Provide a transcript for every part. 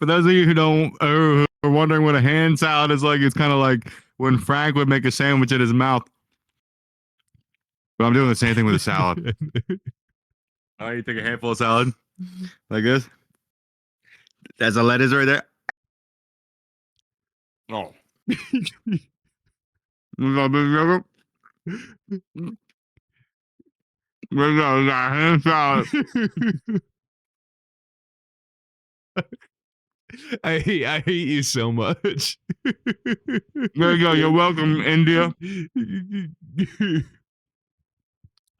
For those of you who don't who are wondering what a hand salad is like, it's kind of like when Frank would make a sandwich in his mouth. But I'm doing the same thing with a salad. All right, you take a handful of salad like this. There's a lettuce right there. Oh. Hand salad. I hate you so much. There you go. You're welcome, India.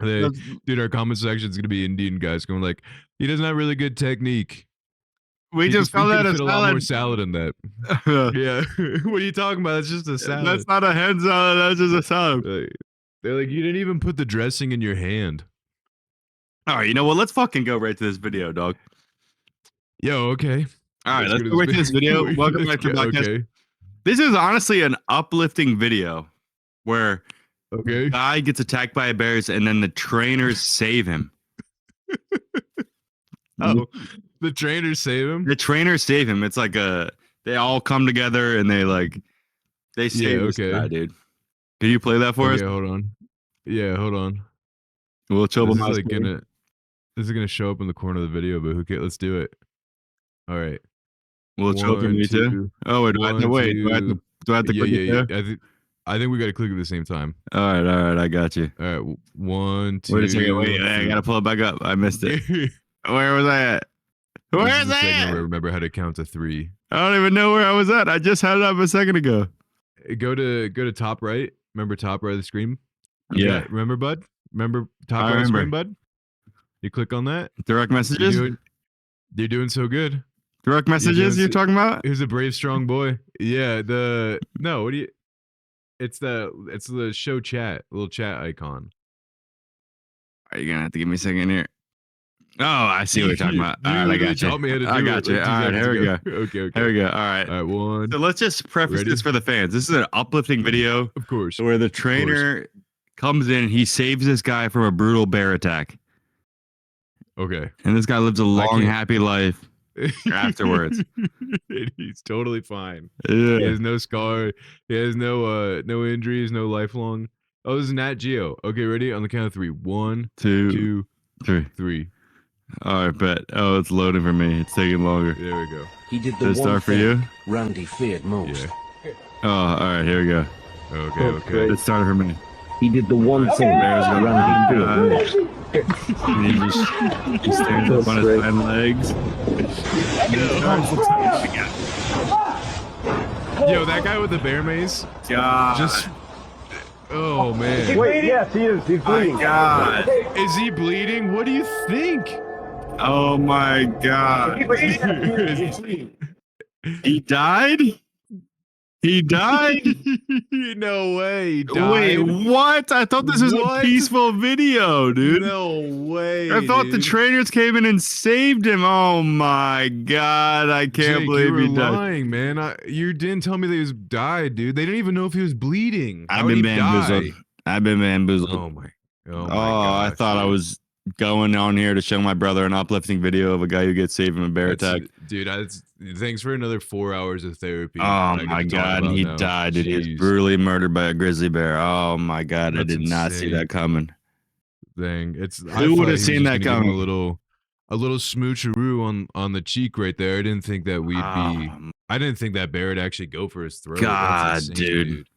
Dude, our comment section is gonna be Indian guys going like, he doesn't have really good technique. We just call that a fit salad. A lot more salad in that. Yeah. What are you talking about? That's just a salad. That's not a hand salad. That's just a salad. They're like, you didn't even put the dressing in your hand. All right, you know what? Let's fucking go right to this video, dog. Yo, okay. All right, let's go right to this video. Welcome back to the podcast. Okay. This is honestly an uplifting video where the guy gets attacked by bears and then the trainers save him. Oh, the trainers save him? The trainers save him. It's like they all come together and they save this guy, dude. Can you play that for us? Yeah, hold on. Yeah, hold on. We'll chill this is gonna show up in the corner of the video, but who cares? Let's do it. All right. We'll chill for me too. Oh wait, do I have to wait? Do I have to click it there? I think we got to click at the same time. All right, I got you. All right, 1, 2. Wait a second, wait, I gotta pull it back up. I missed it. Where was I at? Where is I at? Where I remember how to count to 3. I don't even know where I was at. I just had it up a second ago. Go to top right. Remember top right of the screen? Yeah. Okay. Remember, bud? Remember top right of the screen, bud? You click on that. Direct messages? You're doing so good. Direct messages you're talking about? Who's a brave, strong boy? Yeah, what do you... It's the show chat, little chat icon. Are you gonna have to give me a second here? Oh, I see what you're talking about. All right, I got you. I got you. All right, here we go. Okay. Here we go. All right. All right, 1. So let's just preface this for the fans. This is an uplifting video. Of course. Where the trainer comes in, he saves this guy from a brutal bear attack. Okay. And this guy lives a long, happy life afterwards. He's totally fine. Yeah. He has no scar. He has no injuries, no lifelong. Oh, this is Nat Geo. Okay, ready? On the count of 3. 1, 2, 3. All right, bet. Oh, it's loading for me. It's taking longer. There we go. He did the one for you? Randy feared most. Yeah. Oh, all right, here we go. Okay. It started for me. He did the one thing Randy feared most. He stands up on his hind legs. Yo, that guy with the bear mace. God. Oh man. Wait, yes, he is. He's bleeding. God. Is he bleeding? What do you think? Oh my God. He died? He died? No way. He died. Wait, what? I thought this was a peaceful video, dude. No way. I thought the trainers came in and saved him. Oh my God. I can't believe he died. Lying, man. You didn't tell me that he was died, dude. They didn't even know if he was bleeding. I've been bamboozled. I've been bamboozled. Oh my gosh, I thought I was going on here to show my brother an uplifting video of a guy who gets saved from a bear attack. Dude, thanks for another 4 hours of therapy. Oh my God, and he died. Dude, he was brutally murdered by a grizzly bear. Oh my God, I did not see that coming. Dang, who would have seen that coming? A little smoocheroo on the cheek right there. I didn't think that I didn't think that bear would actually go for his throat. God, insane, dude.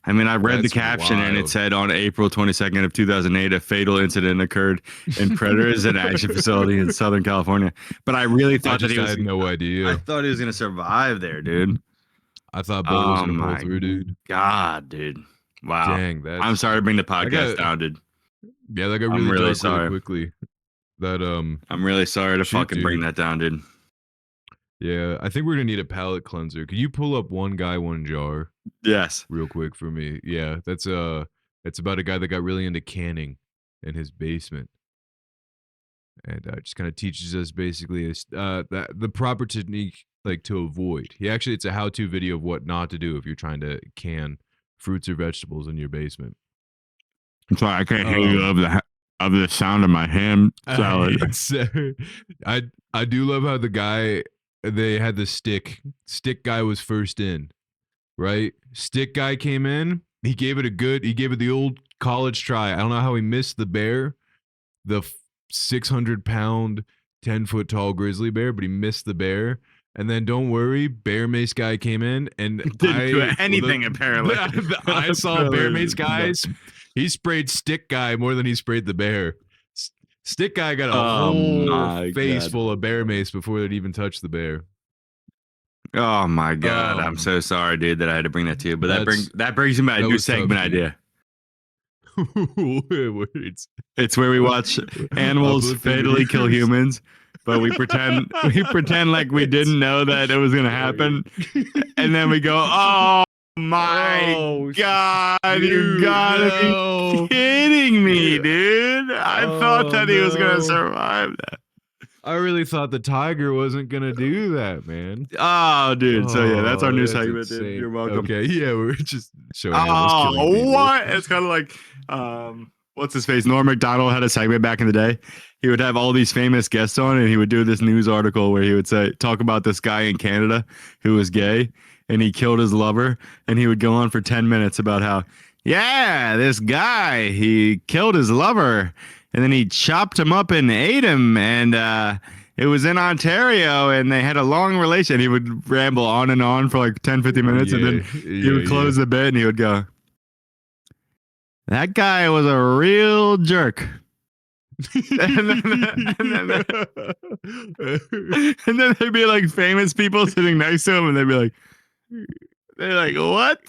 I mean, I read the caption and it said on April 22nd of 2008, a fatal incident occurred in Predators and Action Facility in Southern California. But I really thought that he was. I had no idea. I thought he was gonna survive there, dude. I thought Bo was gonna pull through, dude. God, dude. Wow. Dang, I'm sorry to bring the podcast down, dude. Yeah, that got really dark really quickly. I'm really sorry to fucking bring that down, dude. Yeah, I think we're gonna need a palate cleanser. Could you pull up One Guy, One Jar? Yes. Real quick for me. Yeah, it's about a guy that got really into canning in his basement. And just kind of teaches us basically the proper technique to avoid. It's a how-to video of what not to do if you're trying to can fruits or vegetables in your basement. I'm sorry, I can't hear you of the sound of my ham salad. I do love how the guy they had the stick. Stick guy was first in, right? Stick guy came in. He gave it the old college try. I don't know how he missed the bear, the 600-pound, 10-foot tall grizzly bear, but he missed the bear. And then don't worry, bear mace guy came in and Didn't do anything apparently. I saw bear mace guys. He sprayed stick guy more than he sprayed the bear. Stick guy got a whole face full of bear mace before it even touched the bear. Oh my god! I'm so sorry, dude, that I had to bring that to you. But that brings me my new segment idea. It's where we watch animals fatally kill humans, but we pretend like we didn't know that it was gonna happen, and then we go, "Oh my god, you gotta be kidding me, dude! I thought that he was gonna survive that." I really thought the tiger wasn't gonna do that, man. Oh, dude. So yeah, that's our new segment, dude. You're welcome. Okay, yeah, we're just showing. Oh, what? It's kind of like, what's his face? Norm Macdonald had a segment back in the day. He would have all these famous guests on, and he would do this news article where he would talk about this guy in Canada who was gay, and he killed his lover, and he would go on for 10 minutes about how, yeah, this guy, he killed his lover, and then he chopped him up and ate him, and it was in Ontario, and they had a long relation. He would ramble on and on for like 10, 15 minutes, and then he would close the bit, and he would go, that guy was a real jerk. and then there'd be like famous people sitting next to him, and they'd be like, what? Like, what?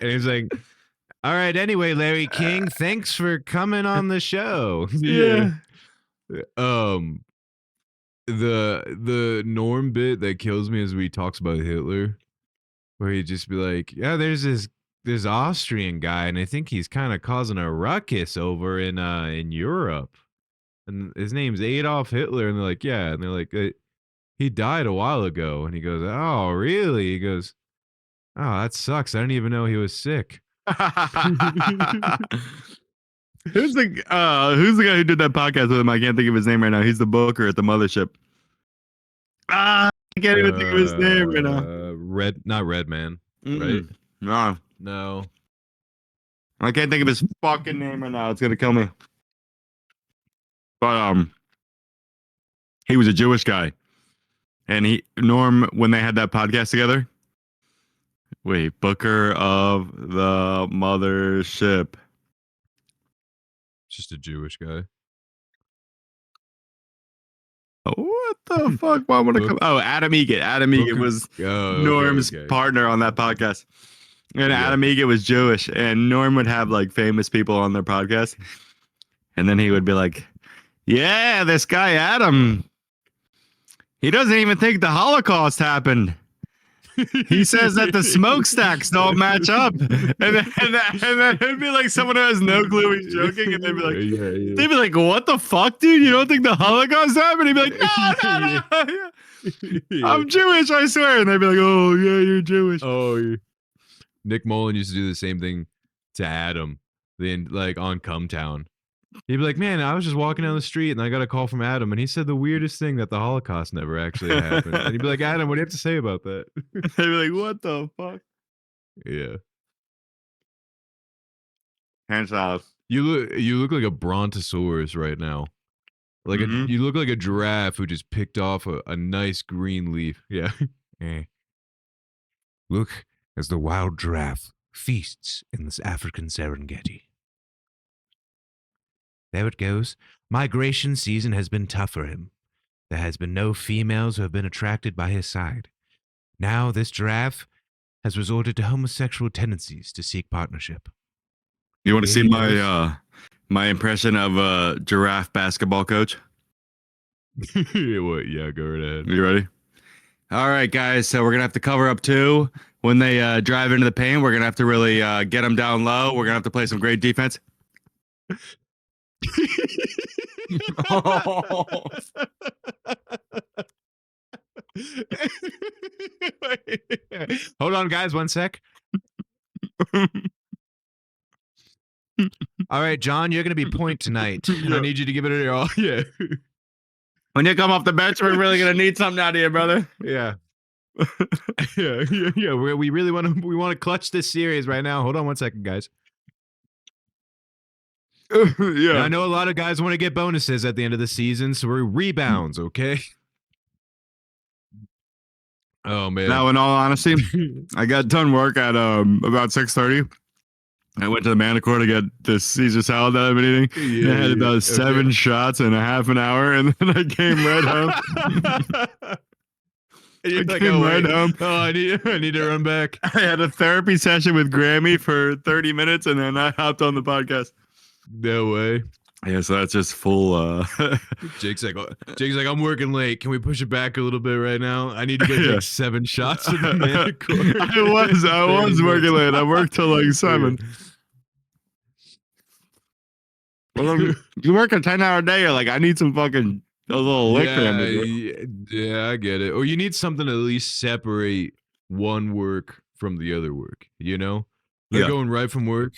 And he's like, all right, anyway, Larry King, thanks for coming on the show. Yeah. The Norm bit that kills me is when he talks about Hitler, where he'd just be like, yeah, there's this Austrian guy, and I think he's kind of causing a ruckus over in Europe, and his name's Adolf Hitler, and they're like, yeah, and they're like, he died a while ago, and he goes, oh, really? He goes, oh, that sucks. I didn't even know he was sick. Who's the guy who did that podcast with him? I can't think of his name right now. He's the booker at the mothership. I can't even think of his name right now. Not Redman, right? No. I can't think of his fucking name right now. It's gonna kill me. But he was a Jewish guy, and Norm, when they had that podcast together. Wait, Booker of the Mothership. Just a Jewish guy. What the fuck? Why would I come? Oh, Adam Egget. Adam Egget was Norm's partner on that podcast. And Adam Egget was Jewish, and Norm would have like famous people on their podcast. And then he would be like, yeah, this guy Adam, he doesn't even think the Holocaust happened. He says that the smokestacks don't match up, and then it'd be like someone who has no clue he's joking, and they'd be like, "What the fuck, dude? You don't think the Holocaust happened?" He'd be like, "No, I'm Jewish, I swear." And they'd be like, "Oh yeah, you're Jewish." Oh, yeah. Nick Mullen used to do the same thing to Adam, then like on Come Town. He'd be like, man, I was just walking down the street and I got a call from Adam, and he said the weirdest thing, that the Holocaust never actually happened. And he'd be like, Adam, what do you have to say about that? They'd be like, what the fuck? Yeah. Hands off. You look like a brontosaurus right now. Like you look like a giraffe who just picked off a nice green leaf. Yeah. Look as the wild giraffe feasts in this African Serengeti. There it goes. Migration season has been tough for him. There has been no females who have been attracted by his side. Now this giraffe has resorted to homosexual tendencies to seek partnership. You want to see my impression of a giraffe basketball coach? What? Yeah, go right ahead. You ready? All right, guys. So we're gonna have to cover up too. When they drive into the paint, we're gonna have to really get them down low. We're gonna have to play some great defense. Hold on, guys, one sec. All right, John, you're going to be point tonight. I need you to give it a all. Yeah. When you come off the bench, we're really gonna need something out of you, brother. Yeah. yeah. We really want to clutch this series right now. Hold on one second, guys. Yeah. Now, I know a lot of guys want to get bonuses at the end of the season, so we're rebounds, okay? Oh man. Now, in all honesty, I got done work at about 6:30. I went to the Manicure to get this Caesar salad that I've been eating. Yeah, I had about okay. 7 shots in a half an hour, and then I came right home. I like, came right home. Oh, I need to run back. I had a therapy session with Grammy for 30 minutes, and then I hopped on the podcast. No way. Yeah, so that's just full. Jake's like, I'm working late. Can we push it back a little bit right now? I need to go take 7 shots of the Manicure. I was working late. I worked till like 7. Well, you work a 10-hour day. You're like, I need some fucking a little liquor. Yeah, I get it. Or you need something to at least separate one work from the other work. You know, like going right from work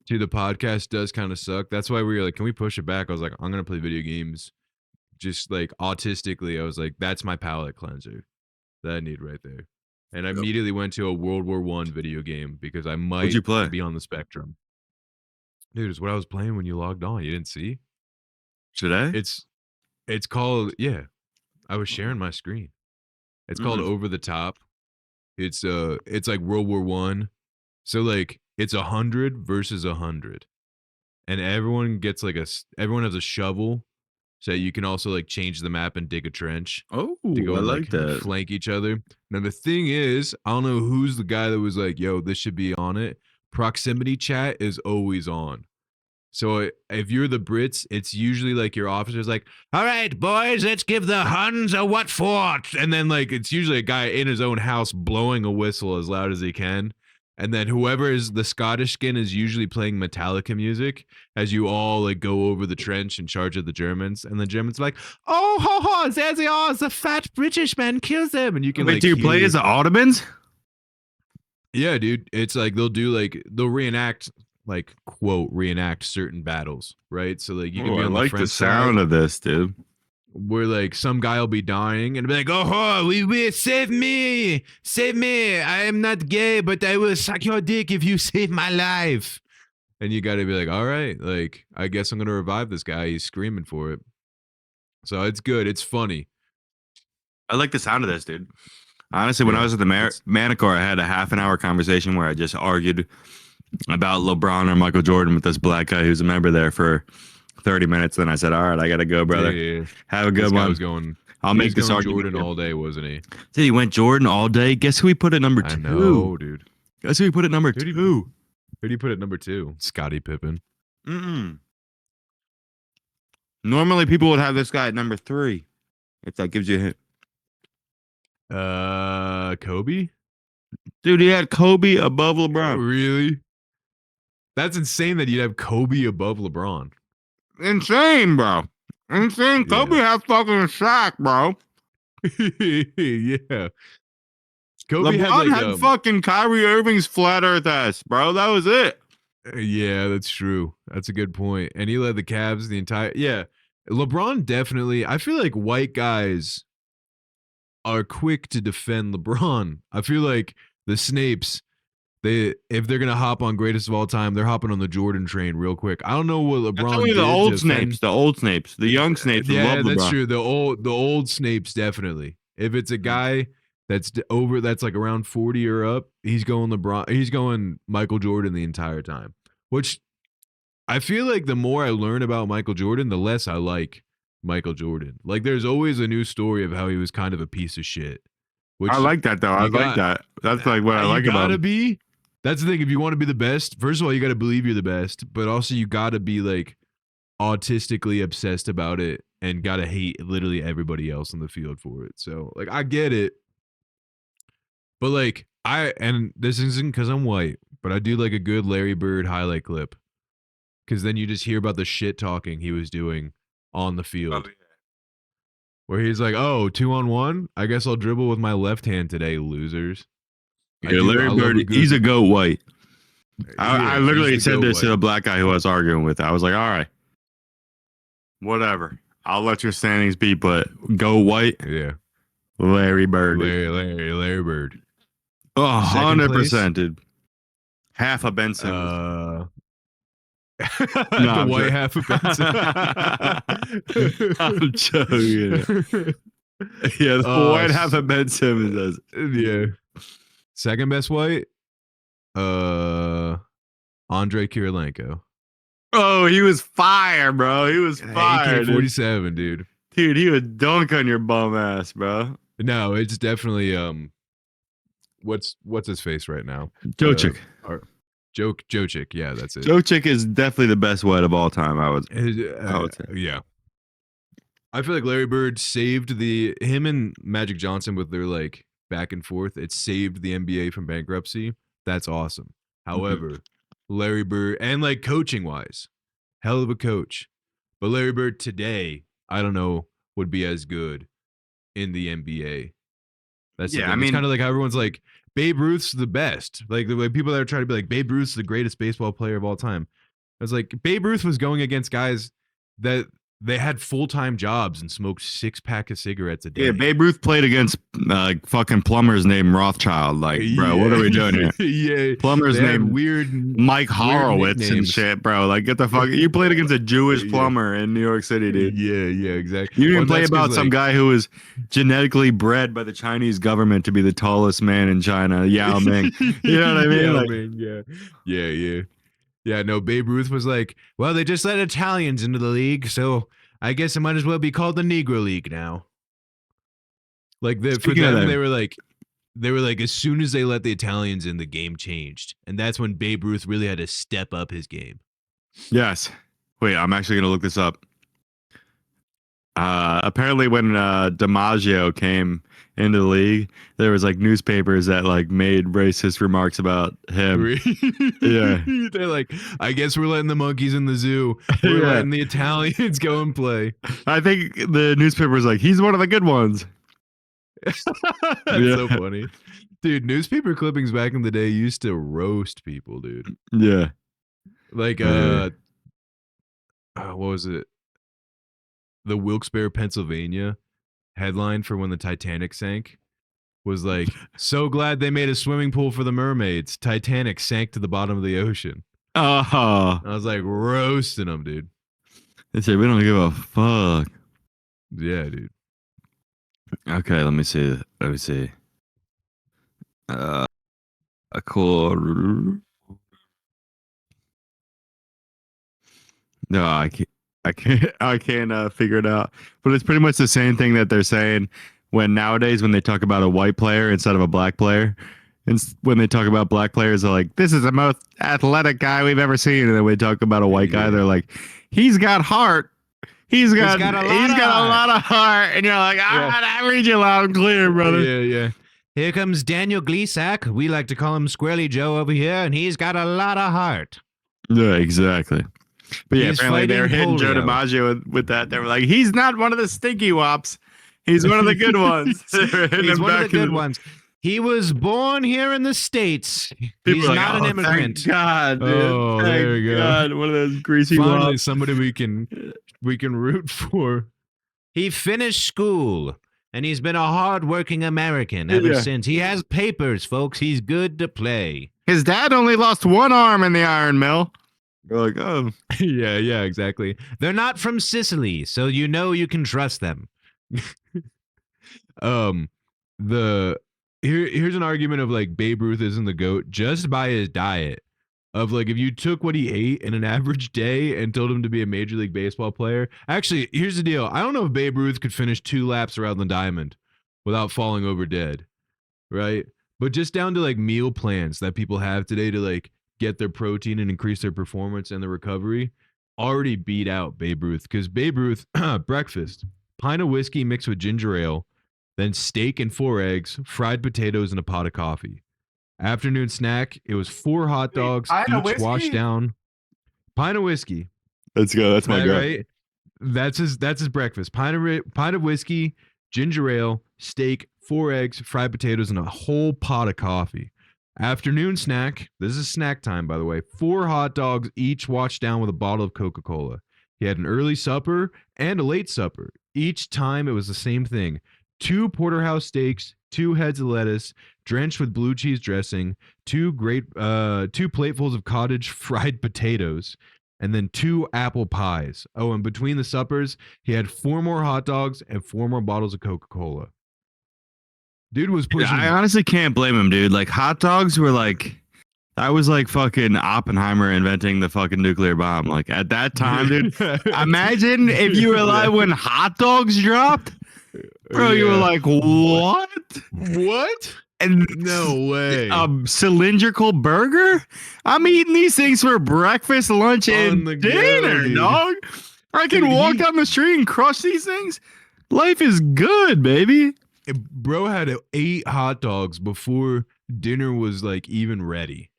to the podcast does kind of suck. That's why we were like, can we push it back? I was like, I'm gonna play video games. Just like autistically, I was like, that's my palate cleanser that I need right there. And I immediately went to a World War I video game because I might be on the spectrum. Dude, it's what I was playing when you logged on. You didn't see? Should I? It's called, yeah. I was sharing my screen. It's called Over the Top. It's like World War I. So like it's 100 versus 100. And everyone has a shovel. So you can also like change the map and dig a trench. Oh, to go I and, like that. Flank each other. Now the thing is, I don't know who's the guy that was like, yo, this should be on it. Proximity chat is always on. So if you're the Brits, it's usually like your officer's like, all right, boys, let's give the Huns a what for? And then like it's usually a guy in his own house blowing a whistle as loud as he can. And then whoever is the Scottish skin is usually playing Metallica music as you all like go over the trench in charge of the Germans. And the Germans are like, oh, ho, ho, there they are. The fat British man kills them. And you can do you play as the Ottomans? Yeah, dude. It's like they'll reenact like quote reenact certain battles, right? So like you can be on the French side. I like the sound of this, dude. Where like some guy will be dying and be like, oh, we save me, I am not gay, but I will suck your dick if you save my life. And you got to be like, all right, like I guess I'm gonna revive this guy. He's screaming for it. So it's good. It's funny. I like the sound of this, dude. Honestly, when I was at the Manicure, I had a half an hour conversation where I just argued about LeBron or Michael Jordan with this black guy who's a member there for 30 minutes. Then I said, all right, I got to go, brother. Yeah. Have a good one. I'll make this argument. Jordan all day, wasn't he? Dude, he went Jordan all day. Guess who he put at number 2? I know, dude. Guess who he put at number 2? Who did he put at number 2? Scottie Pippen. Normally, people would have this guy at number 3. If that gives you a hint. Kobe? Dude, he had Kobe above LeBron. Oh, really? That's insane that you'd have Kobe above LeBron. Insane, bro. Insane. Kobe had fucking Shaq, bro. Yeah. Kobe LeBron had fucking Kyrie Irving's flat earth ass, bro. That was it. Yeah, that's true. That's a good point. And he led the Cavs the entire... Yeah. LeBron definitely... I feel like white guys are quick to defend LeBron. I feel like the Snapes... if they're gonna hop on greatest of all time, they're hopping on the Jordan train real quick. I don't know what LeBron did. The old Snapes, the young Snapes. Yeah, that's true. The old Snapes definitely. If it's a guy that's like around 40 or up, he's going LeBron. He's going Michael Jordan the entire time. Which I feel like the more I learn about Michael Jordan, the less I like Michael Jordan. Like there's always a new story of how he was kind of a piece of shit. Which I like that though. I like that. That's like what I like about him. That's the thing. If you want to be the best, first of all, you got to believe you're the best, but also you got to be like autistically obsessed about it and got to hate literally everybody else on the field for it. So like, I get it. But like, and this isn't because I'm white, but I do like a good Larry Bird highlight clip. Because then you just hear about the shit talking he was doing on the field. Oh, yeah. Where he's like, oh, 2-on-1? I guess I'll dribble with my left hand today, losers. Yeah, Larry Bird, he's a goat white. I literally said this to a black guy who I was arguing with. I was like, all right, whatever. I'll let your standings be, but go white, Yeah. Larry Bird. Larry Bird. 100%, dude. Half of Ben Simmons. The I'm white joking. half of Benson. I'm joking. Yeah, the white half of Ben Simmons does. Yeah. Second best white, Andrei Kirilenko. Oh, he was fire, bro. He was fire, AK-47, dude. Dude, he would dunk on your bum ass, bro. No, it's definitely what's his face right now? Jokic. Jokic, yeah, that's it. Jokic is definitely the best white of all time, I would say. Yeah. I feel like Larry Bird saved him and Magic Johnson with their like back and forth. It saved the NBA from bankruptcy. That's awesome. However, Larry Bird and like coaching wise, hell of a coach. But Larry Bird today, I don't know, would be as good in the NBA. That's the thing. It's kind of like how everyone's like Babe Ruth's the best. Like the way people that are trying to be like Babe Ruth's the greatest baseball player of all time. I was like Babe Ruth was going against guys that they had full-time jobs and smoked 6-pack of cigarettes a day. Yeah, Babe Ruth played against fucking plumbers named Rothschild. Like, bro, what are we doing here? Yeah, plumbers named weird Mike Horowitz and shit, bro. Like, get the fuck. You played against a Jewish plumber in New York City, dude. Yeah, exactly. You didn't play about some guy who was genetically bred by the Chinese government to be the tallest man in China, Yao Ming. You know what I mean? Yao Ming, yeah. Yeah, no, Babe Ruth was like, well, they just let Italians into the league, so I guess it might as well be called the Negro League now. Like for them, they were like, as soon as they let the Italians in, the game changed. And that's when Babe Ruth really had to step up his game. Yes. Wait, I'm actually going to look this up. Apparently when DiMaggio came into the league, there was like newspapers that like made racist remarks about him. Yeah. They're like, I guess we're letting the monkeys in the zoo. We're letting the Italians go and play. I think the newspaper was like, he's one of the good ones. That's so funny. Dude, newspaper clippings back in the day used to roast people, dude. Yeah. Like what was it? The Wilkes-Barre, Pennsylvania headline for when the Titanic sank was like, so glad they made a swimming pool for the mermaids. Titanic sank to the bottom of the ocean. I was like roasting them, dude. They said, we don't give a fuck. Yeah, dude. Okay, let me see. A cool. No, I can't figure it out. But it's pretty much the same thing that they're saying when they talk about a white player instead of a black player. And when they talk about black players, they're like, this is the most athletic guy we've ever seen. And then when they talk about a white guy, they're like, he's got heart. He's got a lot of heart. And you're like, I read you loud and clear, brother. Yeah. Here comes Daniel Gleesack. We like to call him Squirrely Joe over here, and he's got a lot of heart. Yeah, exactly. But yeah, he's apparently they were hitting Joe DiMaggio with that. They were like, he's not one of the stinky wops. He's one of the good ones. He's one of the good ones. He was born here in the States. He's not an immigrant. Thank God, dude. Oh, there we go. God, one of those greasy Finally, wops. somebody we can root for. He finished school, and he's been a hard-working American ever since. He has papers, folks. He's good to play. His dad only lost one arm in the iron mill. You're like, oh. Yeah, exactly. They're not from Sicily, so you know you can trust them. Here's an argument of like Babe Ruth isn't the GOAT just by his diet. Of like, if you took what he ate in an average day and told him to be a Major League Baseball player. Actually, here's the deal. I don't know if Babe Ruth could finish 2 laps around the diamond without falling over dead. Right? But just down to like meal plans that people have today to like get their protein and increase their performance and the recovery already beat out Babe Ruth. Because Babe Ruth, breakfast, pint of whiskey mixed with ginger ale, then steak and 4 eggs, fried potatoes, and a pot of coffee. Afternoon snack, it was 4 hot dogs, each washed down. Pint of whiskey. Let's go. That's my guy. Right? That's his breakfast. Pint of whiskey, ginger ale, steak, 4 eggs, fried potatoes, and a whole pot of coffee. Afternoon snack, this is snack time, by the way, 4 hot dogs, each washed down with a bottle of Coca-Cola. He had an early supper and a late supper. Each time it was the same thing: 2 porterhouse steaks, 2 heads of lettuce, drenched with blue cheese dressing, 2 platefuls of cottage fried potatoes, and then 2 apple pies. Oh, and between the suppers, he had 4 more hot dogs and 4 more bottles of Coca-Cola. Dude was pushing. I honestly can't blame him, dude. Like hot dogs were like, I was like fucking Oppenheimer inventing the fucking nuclear bomb. Like at that time, dude. Imagine if you were alive when hot dogs dropped, bro. You were like, what? What? And no way. A cylindrical burger? I'm eating these things for breakfast, lunch, and dinner, dog. I can walk down the street and crush these things. Life is good, baby. Bro had 8 hot dogs before dinner was like even ready.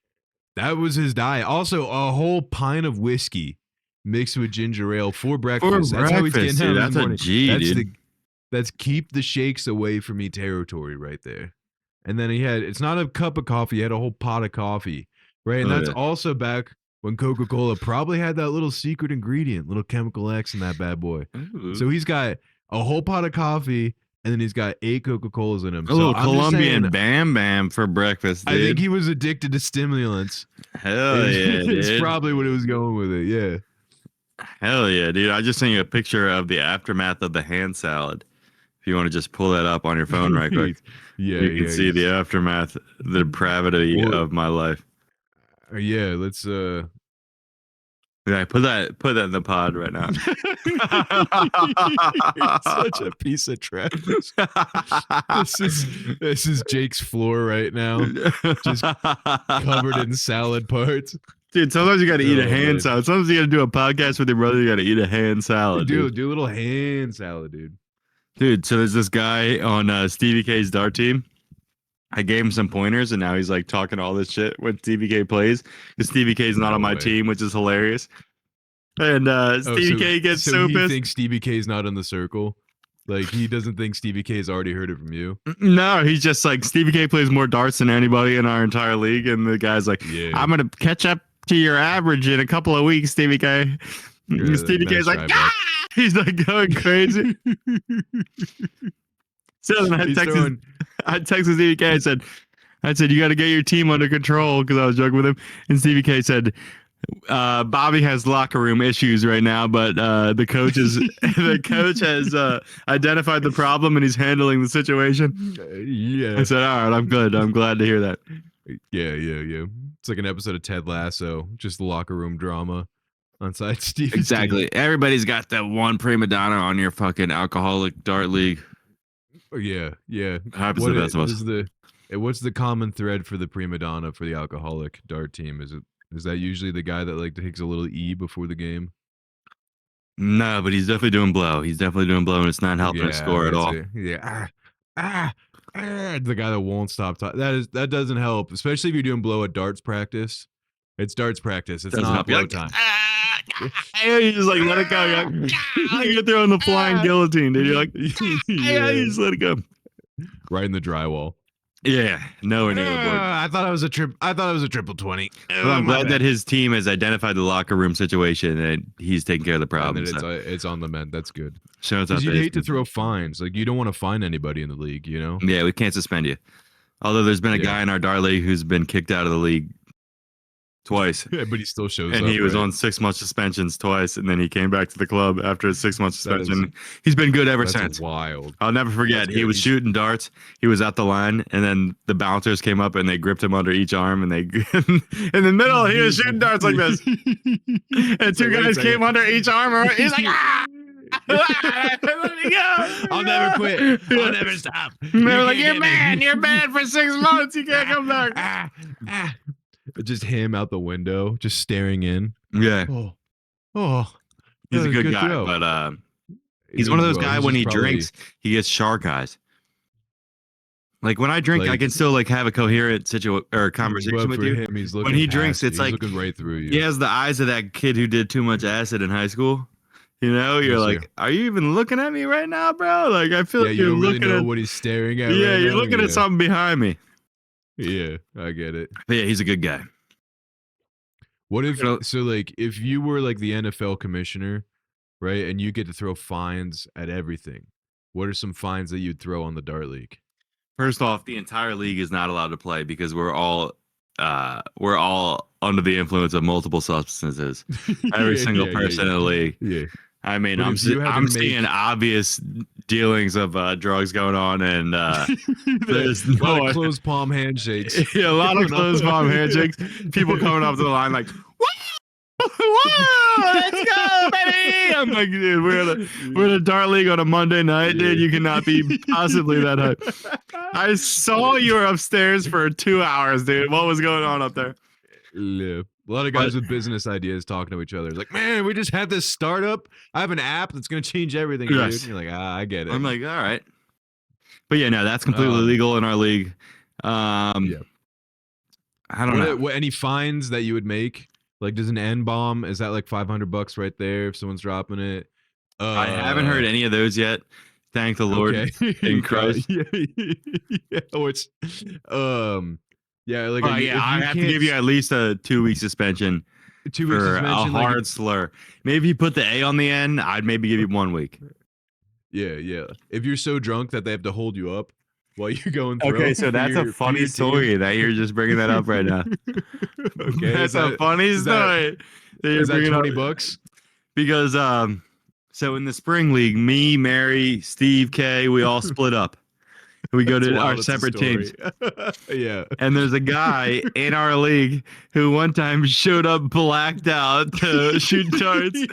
That was his diet. Also, a whole pint of whiskey mixed with ginger ale for breakfast. That's how he's getting dude, that's a G, dude. That's keep the shakes away from me territory right there. And then it's not a cup of coffee, he had a whole pot of coffee, right? And that's also back when Coca-Cola probably had that little secret ingredient, little chemical X in that bad boy. Ooh. So he's got a whole pot of coffee, and then he's got 8 Coca-Colas in him. A little Colombian Bam Bam for breakfast, dude. I think he was addicted to stimulants. Hell yeah, It's dude. probably what it was going with it, yeah. Hell yeah, dude. I just sent you a picture of the aftermath of the hand salad. If you want to just pull that up on your phone right quick. You can see the aftermath, the depravity of my life. Yeah, let's Yeah, put that in the pod right now. Such a piece of trash. This is Jake's floor right now, just covered in salad parts. Dude, sometimes you got to eat a hand salad. Sometimes you got to do a podcast with your brother. You got to eat a hand salad. Do a little hand salad, dude. Dude, so there's this guy on Stevie K's dart team. I gave him some pointers, and now he's like talking all this shit when Stevie K plays. Because Stevie K's not on my team, which is hilarious. And Stevie K gets so pissed. He thinks Stevie K's not in the circle. Like he doesn't think Stevie K's already heard it from you. No, he's just like Stevie K plays more darts than anybody in our entire league, and the guy's like, I'm gonna catch up to your average in a couple of weeks, Stevie K. Stevie K's like, ah! He's like going crazy. So then I texted Stevie K. I said, you got to get your team under control because I was joking with him. And Stevie K said, Bobby has locker room issues right now, but the coach has identified the problem and he's handling the situation. Yeah. I said, all right, I'm good. I'm glad to hear that. Yeah. It's like an episode of Ted Lasso, just locker room drama on side Stevie. Exactly. Everybody's got that one prima donna on your fucking alcoholic dart league. Yeah. Happens to the best of us. What's the common thread for the prima donna for the alcoholic dart team? Is that usually the guy that like takes a little E before the game? No, but he's definitely doing blow. And it's not helping his score at all. Yeah. The guy that won't stop talking. That doesn't help, especially if you're doing blow at darts practice. It's darts practice. It's not blow time. You just like let it go. You're throwing the flying guillotine, dude. You're like, you just let it go. Right in the drywall. Yeah, nowhere near the board. I thought it was a triple 20. Well, I'm glad that his team has identified the locker room situation and he's taking care of the problem. It's on the mend. That's good. Because you hate to throw fines. Like you don't want to fine anybody in the league, you know? Yeah, we can't suspend you. Although there's been a guy in our dart league who's been kicked out of the league twice. Yeah, but he still shows up. And he was on 6-month suspensions twice, and then he came back to the club after a 6-month suspension. He's been good ever since. Wild. I'll never forget. He was shooting darts. He was at the line, and then the bouncers came up and they gripped him under each arm, and they in the middle he was shooting darts like this. And 2 guys came under each arm. He's like, ah! Let me go. I'll never quit. I'll never stop. And they were like, you're banned for 6 months. You can't come back. Just him out the window, just staring in. Yeah. He's a good guy, but he's one of those guys when he drinks, he gets shark eyes. Like when I drink, I can still like have a coherent conversation with you. When he drinks, it's like looking right through you. He has the eyes of that kid who did too much acid in high school. You know, you're like, are you even looking at me right now, bro? Like I feel like you're don't looking really at what he's staring at. Yeah, you're looking at something behind me. Yeah, I get it. But yeah, he's a good guy. What if if you were like the NFL commissioner, right? And you get to throw fines at everything. What are some fines that you'd throw on the dart league? First off, the entire league is not allowed to play because we're all under the influence of multiple substances. Every single person in the league. Yeah. I mean, But I'm if you had to I'm make- seeing obvious dealings of drugs going on, and there's a lot no of closed palm handshakes. yeah, a lot of closed palm handshakes. People coming up to the line like, "Whoa, let's go, baby!" I'm like, dude, we're in a dart league on a Monday night, dude. You cannot be possibly that high. I saw you were upstairs for 2 hours, dude. What was going on up there? Yeah. A lot of guys with business ideas talking to each other. It's like, man, we just had this startup. I have an app that's going to change everything, dude. Yes. And you're like, I get it. I'm like, all right. But yeah, no, that's completely legal in our league. Yeah. I don't know. What any fines that you would make? Like, does an N bomb, is that like $500 right there if someone's dropping it? I haven't heard any of those yet. Thank the Lord in Christ. Yeah. Which, yeah, like I have to give you at least a 2-week suspension 2 weeks for suspension, a hard slur. Maybe if you put the A on the end, I'd maybe give you 1 week. Yeah. If you're so drunk that they have to hold you up while you're going through. Okay, so that's a funny story that you're just bringing that up right now. Okay, That's a funny story. Is that $20? $20? Because so in the spring league, me, Mary, Steve, K, we all split up. We go to our separate teams. Yeah. And there's a guy in our league who one time showed up blacked out to shoot darts,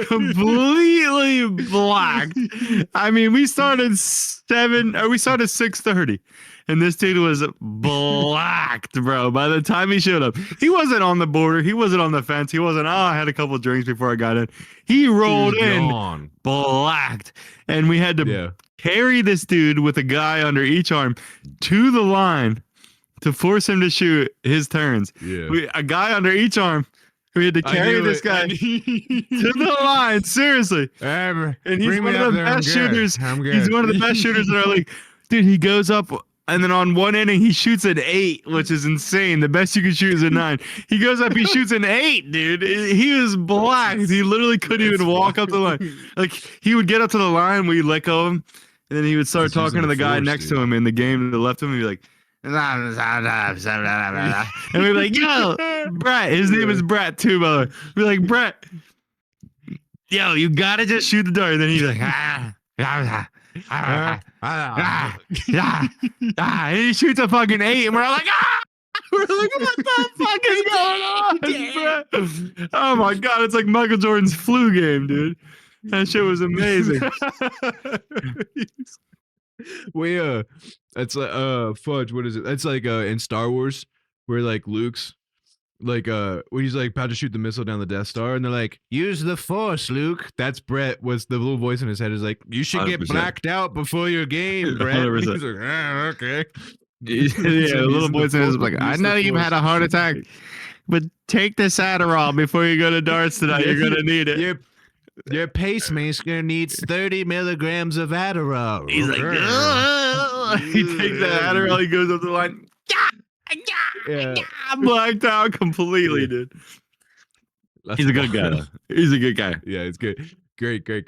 completely blacked. I mean, we started 6:30, and this dude was blacked, bro. By the time he showed up, he wasn't on the border, he wasn't on the fence, he wasn't. Oh, I had a couple drinks before I got in. He rolled in blacked, and we had to carry this dude with a guy under each arm to the line to force him to shoot his turns. Yeah. A guy under each arm. We had to carry this guy to the line, seriously. And he's one of the best shooters. He's one of the best shooters in our league. Dude, he goes up, and then on one inning, he shoots an 8, which is insane. The best you can shoot is a 9. He goes up, he shoots an 8, dude. He was blacked. He literally couldn't even walk up the line. Like, he would get up to the line, we'd let go of him, and then he would start talking to the guy next to him in the game to the left of him. He'd be like, and we'd be like, yo, Brett. His name is Brett too, by the way. We'd be like, Brett, yo, you gotta just shoot the dart. And then he'd be like, and he shoots a fucking 8, and we're like, we're like, what the fuck is going on, Brett? Oh my god, it's like Michael Jordan's flu game, dude. That shit was amazing. That's like fudge, what is it? That's like in Star Wars where like Luke's like when he's like about to shoot the missile down the Death Star and they're like, use the Force, Luke. That's Brett. Was the little voice in his head is like, you should get 100%. Blacked out before your game, Brett. He's like, okay. Yeah, the little voice in his like, I know you've had a heart attack, but take this Adderall before you go to darts tonight. You're gonna need it. Your pacemaker needs 30 milligrams of Adderall. He's like, he takes that Adderall, he goes up the line, blacked out completely, dude. He's a good guy, though. He's a good guy. Yeah, it's good. Great guy.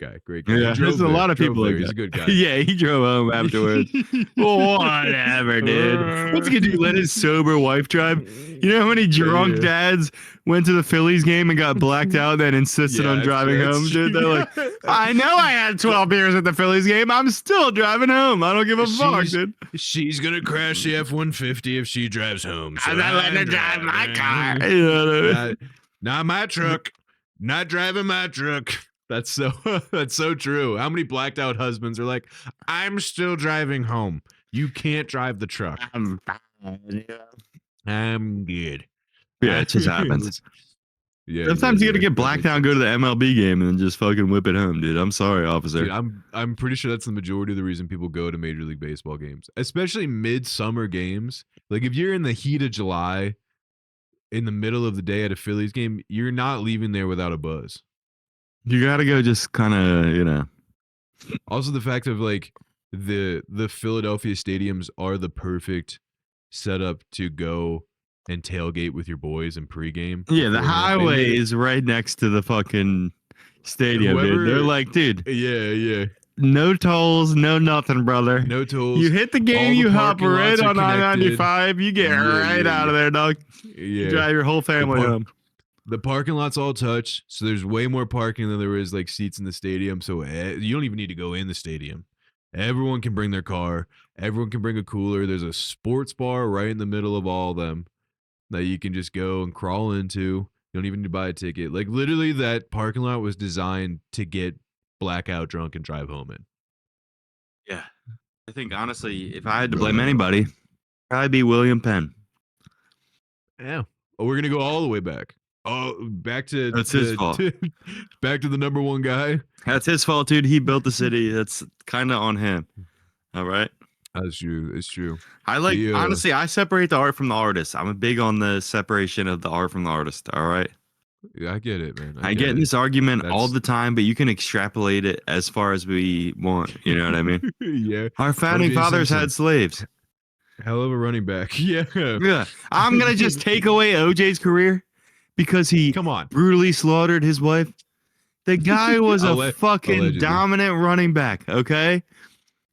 Yeah, there's a lot of people like that. He's a good guy. Yeah, he drove home afterwards. Whatever, dude. What's he gonna do? Let his sober wife drive? You know how many drunk dads went to the Phillies game and got blacked out, then insisted on driving home, dude? They're like, I know I had 12 beers at the Phillies game. I'm still driving home. I don't give a fuck, dude. She's gonna crash the F-150 if she drives home. So I'm not letting her drive my car. Not my truck. Not driving my truck. That's so true. How many blacked out husbands are like, I'm still driving home. You can't drive the truck. I'm fine. I'm good. Yeah, it just happens. Yeah. Sometimes you gotta get blacked out and go to the MLB game and then just fucking whip it home, dude. I'm sorry, officer. Dude, I'm pretty sure that's the majority of the reason people go to Major League Baseball games, especially midsummer games. Like if you're in the heat of July, in the middle of the day at a Phillies game, you're not leaving there without a buzz. You gotta go just kind of, Also, the fact of like the Philadelphia stadiums are the perfect setup to go and tailgate with your boys and pregame. Yeah, the highway is right next to the fucking stadium, dude. They're like, dude, yeah. no tolls, no nothing, brother. No tolls. You hit the game, All the you hop parking lots right are on connected. I-95, you get right out of there, dog. You drive your whole family home. The parking lots all touch, so there's way more parking than there is like seats in the stadium. So you don't even need to go in the stadium. Everyone can bring their car. Everyone can bring a cooler. There's a sports bar right in the middle of all of them that you can just go and crawl into. You don't even need to buy a ticket. Like literally, that parking lot was designed to get blackout drunk and drive home in. Yeah, I think honestly, if I had to blame anybody, probably be William Penn. Yeah. Oh, we're gonna go all the way back. Oh, back to That's his fault. Back to the number one guy. That's his fault, dude. He built the city. That's kind of on him. All right. That's true. It's true. I like honestly, I separate the art from the artist. I'm a big on the separation of the art from the artist. All right. Yeah, I get it, man. I get in this argument all the time, but you can extrapolate it as far as we want. You know what I mean? Yeah. Our founding fathers had slaves. Hell of a running back. Yeah. Yeah. I'm gonna just take away OJ's career because he brutally slaughtered his wife. The guy was a fucking allegedly dominant running back. Okay.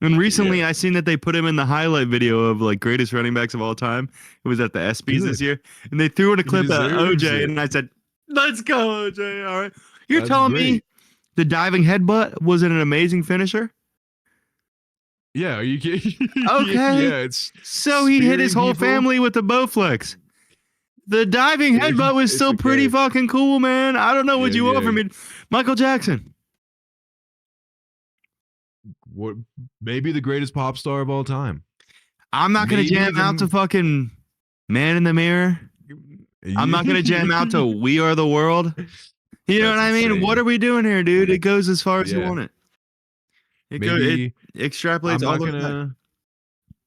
And recently, I seen that they put him in the highlight video of like greatest running backs of all time. It was at the ESPYs this year, and they threw in a clip of OJ, and I said, "Let's go, OJ!" All right, you're telling me the diving headbutt wasn't an amazing finisher? Yeah, are you kidding? Okay, yeah, it's so he hit his whole family with the Bowflex. The diving headbutt was still pretty fucking cool, man. I don't know what you want from me, Michael Jackson. What? Maybe the greatest pop star of all time. I'm not gonna jam out to fucking Man in the Mirror. I'm not gonna jam out to We Are the World. You know what I mean? What are we doing here, dude? It goes as far as you want it. It extrapolates all the time.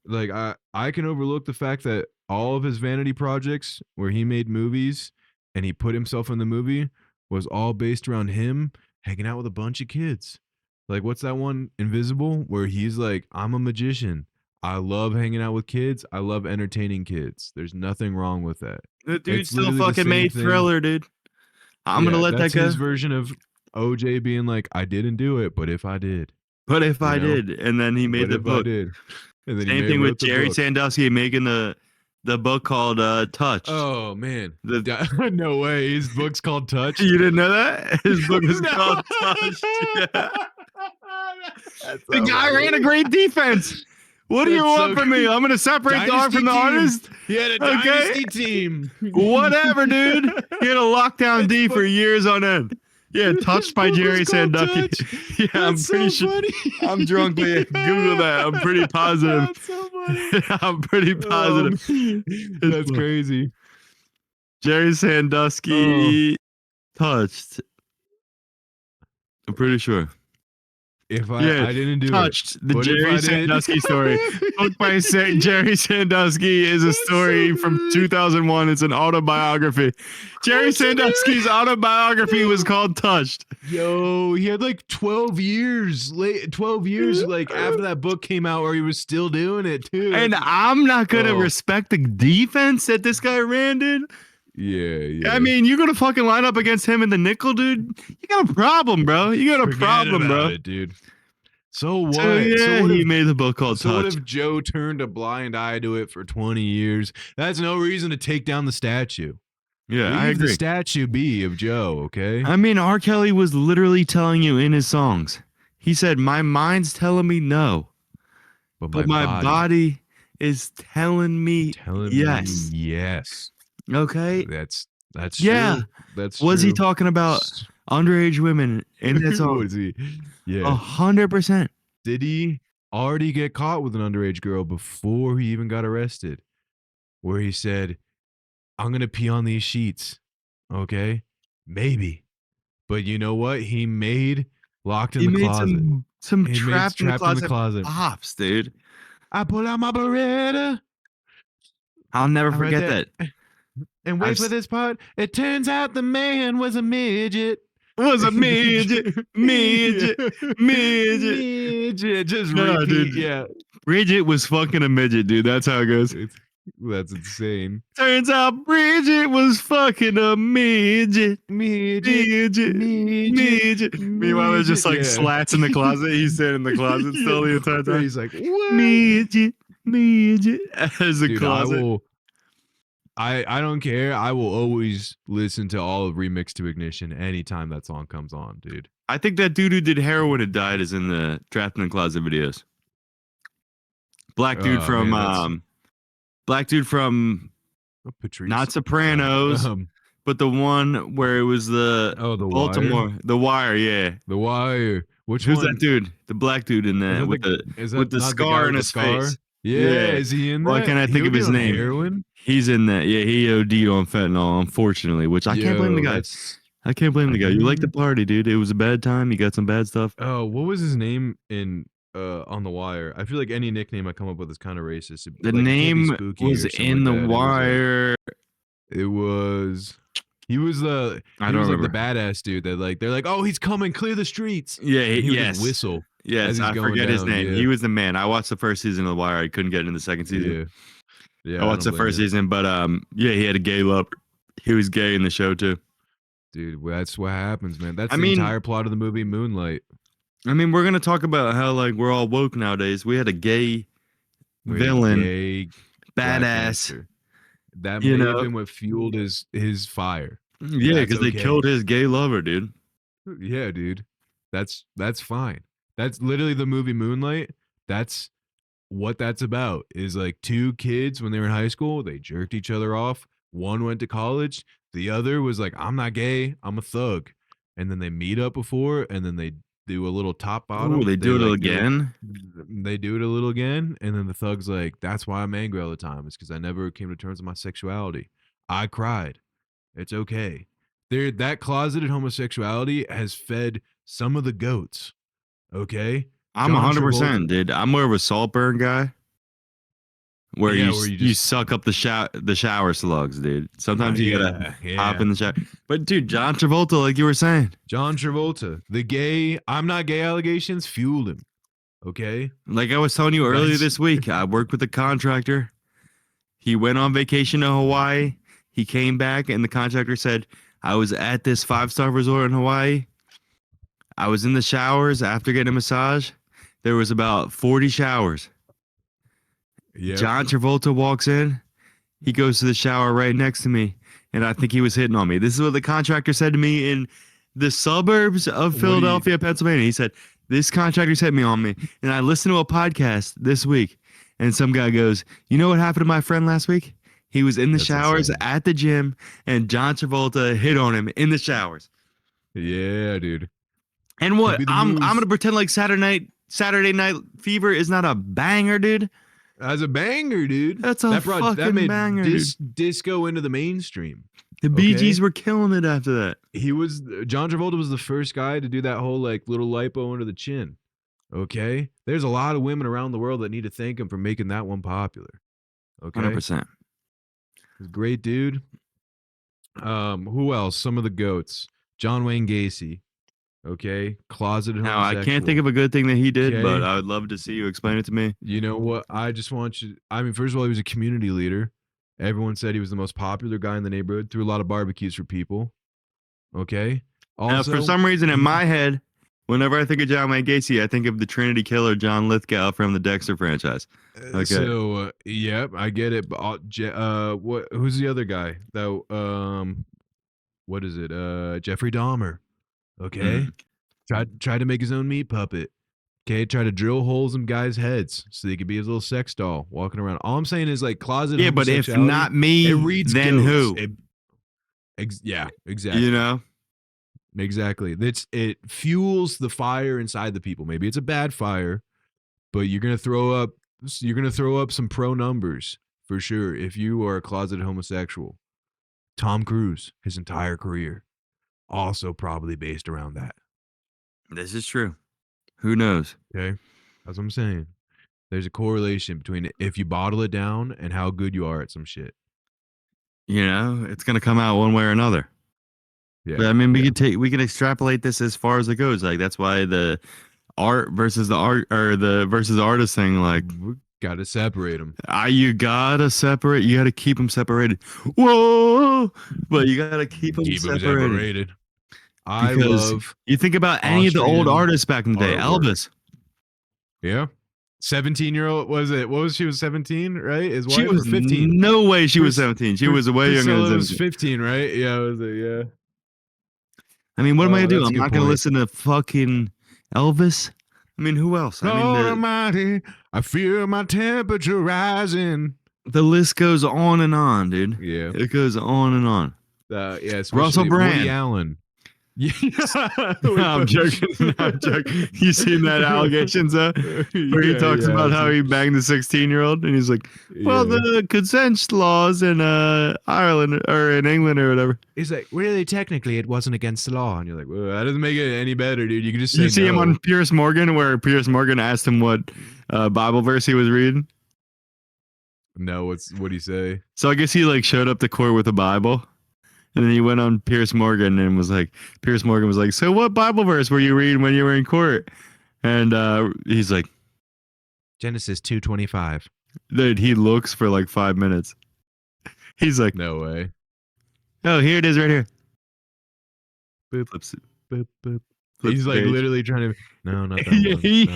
Like I can overlook the fact that all of his vanity projects where he made movies and he put himself in the movie was all based around him hanging out with a bunch of kids. Like, what's that one, Invisible, where he's like, I'm a magician. I love hanging out with kids. I love entertaining kids. There's nothing wrong with that. The dude still fucking made Thriller, dude. I'm going to let that go. That's his version of OJ being like, I didn't do it, but if I did. But if I did. And then he made the book. And then same thing with Jerry Sandusky making the book called Touch. Oh, man. No way. His book's called Touch. You didn't know that? His book was called Touch. Yeah. The guy ran a great defense. What do you want from me? I'm going to separate the art from the artist. He had a dynasty team. Whatever, dude. He had a lockdown D for years on end. Yeah, Touched by Jerry Sandusky. Yeah, I'm pretty sure. I'm drunk. Google that. I'm pretty positive. That's so funny. I'm pretty positive. That's crazy. Jerry Sandusky Touched. I'm pretty sure. If I didn't do Touched, the Jerry Sandusky story. Book by Jerry Sandusky is a story from 2001. It's an autobiography. Jerry Sandusky's autobiography was called Touched. Yo, he had like 12 years like after that book came out where he was still doing it too. And I'm not going to respect the defense that this guy ran, dude. Yeah. I mean, you're gonna fucking line up against him in the nickel, dude. You got a problem, bro. You got a problem, bro. It, dude. So what? So, yeah, he made the book called Touch. What if Joe turned a blind eye to it for 20 years? That's no reason to take down the statue. Yeah, I agree. The statue be of Joe, okay? I mean, R. Kelly was literally telling you in his songs. He said, "My mind's telling me no, but my body is telling me yes." Yes. Okay. That's yeah. True. That's was true. he talking about underage women in that song? Was he? Yeah. 100%. Did he already get caught with an underage girl before he even got arrested? Where he said, "I'm gonna pee on these sheets." Okay, maybe, but you know what? He made locked in the closet. Some trapped in the closet. Pops, dude. I pull out my Beretta. I'll never forget that. And wait for this part. It turns out the man was a midget. Midget. Just repeat. Dude. Yeah. Bridget was fucking a midget, dude. That's how it goes. That's insane. Turns out Bridget was fucking a midget. Midget. Meanwhile, there's just like slats in the closet. He's sitting in the closet still the entire time. He's like, what? Midget. As a Dude, closet. I don't care. I will always listen to all of Remix to Ignition anytime that song comes on, dude. I think that dude who did heroin and died is in the Trapped in the Closet videos. Black dude from Patrice. not Sopranos, but the one where it was the Baltimore, Wire? The Wire, yeah. The Wire. Who's that dude? The black dude in that with the scar in his face. Yeah, is he in that? Why can't I think of his name? Heroin? He's in that. Yeah, he OD'd on fentanyl, unfortunately, which I can't blame the guy. I can't blame the guy. You like the party, dude. It was a bad time. You got some bad stuff. Oh, what was his name in on The Wire? I feel like any nickname I come up with is kind of racist. The name was in The Wire. He was the badass dude that like they're like, oh, he's coming, clear the streets. Yeah, he would just whistle. Yes, I forget his name. Yeah. He was the man. I watched the first season of The Wire. I couldn't get into the second season. Yeah. I watched the first season, but he had a gay lover. He was gay in the show too. Dude, that's what happens, man. That's the entire plot of the movie Moonlight. I mean, we're gonna talk about how like we're all woke nowadays. We had a gay villain, badass. That may have been what fueled his fire. Yeah, because they killed his gay lover, dude. Yeah, dude. That's fine. That's literally the movie Moonlight. That's what that's about. Is like two kids when they were in high school, they jerked each other off. One went to college. The other was like, I'm not gay. I'm a thug. And then they meet up before, and then they do a little top bottom. They do it again. They do it a little again, and then the thug's like, "That's why I'm angry all the time. It's because I never came to terms with my sexuality. I cried. It's okay." That closeted homosexuality has fed some of the goats. Okay, I'm 100%, dude. I'm more of a Saltburn guy. Where you suck up the shower slugs, dude. Sometimes you gotta hop in the shower. But dude, John Travolta, like you were saying, the I'm not gay allegations fueled him. Okay, like I was telling you earlier this week, I worked with a contractor. He went on vacation to Hawaii. He came back, and the contractor said, "I was at this 5-star resort in Hawaii. I was in the showers after getting a massage. There was about 40 showers." Yep. John Travolta walks in. He goes to the shower right next to me, and I think he was hitting on me. This is what the contractor said to me in the suburbs of Philadelphia, Pennsylvania. He said, this contractor's hit me on me. And I listened to a podcast this week, and some guy goes, you know what happened to my friend last week? He was in the showers at the gym, and John Travolta hit on him in the showers. Yeah, dude. And what? I'm going to pretend like Saturday Night Fever is not a banger, dude. As a banger, dude. That's a fucking banger. Disco into the mainstream. The Bee Gees were killing it after that. John Travolta was the first guy to do that whole like little lipo under the chin. Okay? There's a lot of women around the world that need to thank him for making that one popular. Okay? 100%. Great dude. Who else? Some of the goats. John Wayne Gacy. Okay, closeted homosexual. Now, I can't think of a good thing that he did, but I would love to see you explain it to me. You know what? I just want you... I mean, first of all, he was a community leader. Everyone said he was the most popular guy in the neighborhood. Threw a lot of barbecues for people. Okay? Also, now, for some reason, in my head, whenever I think of John Wayne Gacy, I think of the Trinity Killer, John Lithgow from the Dexter franchise. Okay. So, yep, I get it. But who's the other guy? What is it? Jeffrey Dahmer. Okay. Tried to make his own meat puppet. Okay. Try to drill holes in guys' heads so they could be his little sex doll walking around. All I'm saying is like closet. Yeah, but if not me, then goats. who? Yeah, exactly. You know? Exactly. It fuels the fire inside the people. Maybe it's a bad fire, but you're gonna throw up some pro numbers for sure if you are a closeted homosexual. Tom Cruise, his entire career. Also probably based around that. This is true. Who knows? Okay. That's what I'm saying. There's a correlation between if you bottle it down and how good you are at some shit. You know, it's going to come out one way or another. Yeah. But I mean, we can extrapolate this as far as it goes. Like that's why the art versus the art or the versus artist thing, like Got to separate them. You gotta separate. You gotta keep them separated. Whoa! But you gotta keep them Keep them separated. separated. I Because love you think about any of the old Austrian artists back in the day. artwork. Elvis. Yeah. 17-year-old was it? What was she? Was 17, right? His wife She was or 15? no way she was 17. She was way younger Priscilla than was 17. 15, right? Yeah, was it? Yeah. I mean, what am I gonna do? That's a I'm good not gonna point. listen to fucking Elvis. I mean, who else? I mean, Lord Almighty, I feel my temperature rising. the list goes on and on, dude. Yeah. It goes on and on. Yeah, especially Russell Brand. Woody Allen. Yeah. I'm joking. I'm joking. You seen that allegations where he talks about how he banged the 16-year-old and he's like, well, the consent laws in Ireland or in England or whatever. He's like, really, technically, it wasn't against the law. And you're like, well, that doesn't make it any better, dude. You can just say You see him no. on Piers Morgan where Piers Morgan asked him what Bible verse he was reading. No, what'd he say? So I guess he like showed up to court with a Bible. And then he went on Piers Morgan and was like, Piers Morgan was like, so what Bible verse were you reading when you were in court? And he's like, Genesis 2:25. Dude, he looks for like 5 minutes. He's like, no way. Oh, here it is right here. Boop, Flips it. boop, boop. Flips He's the like page. literally trying to. No, not that one.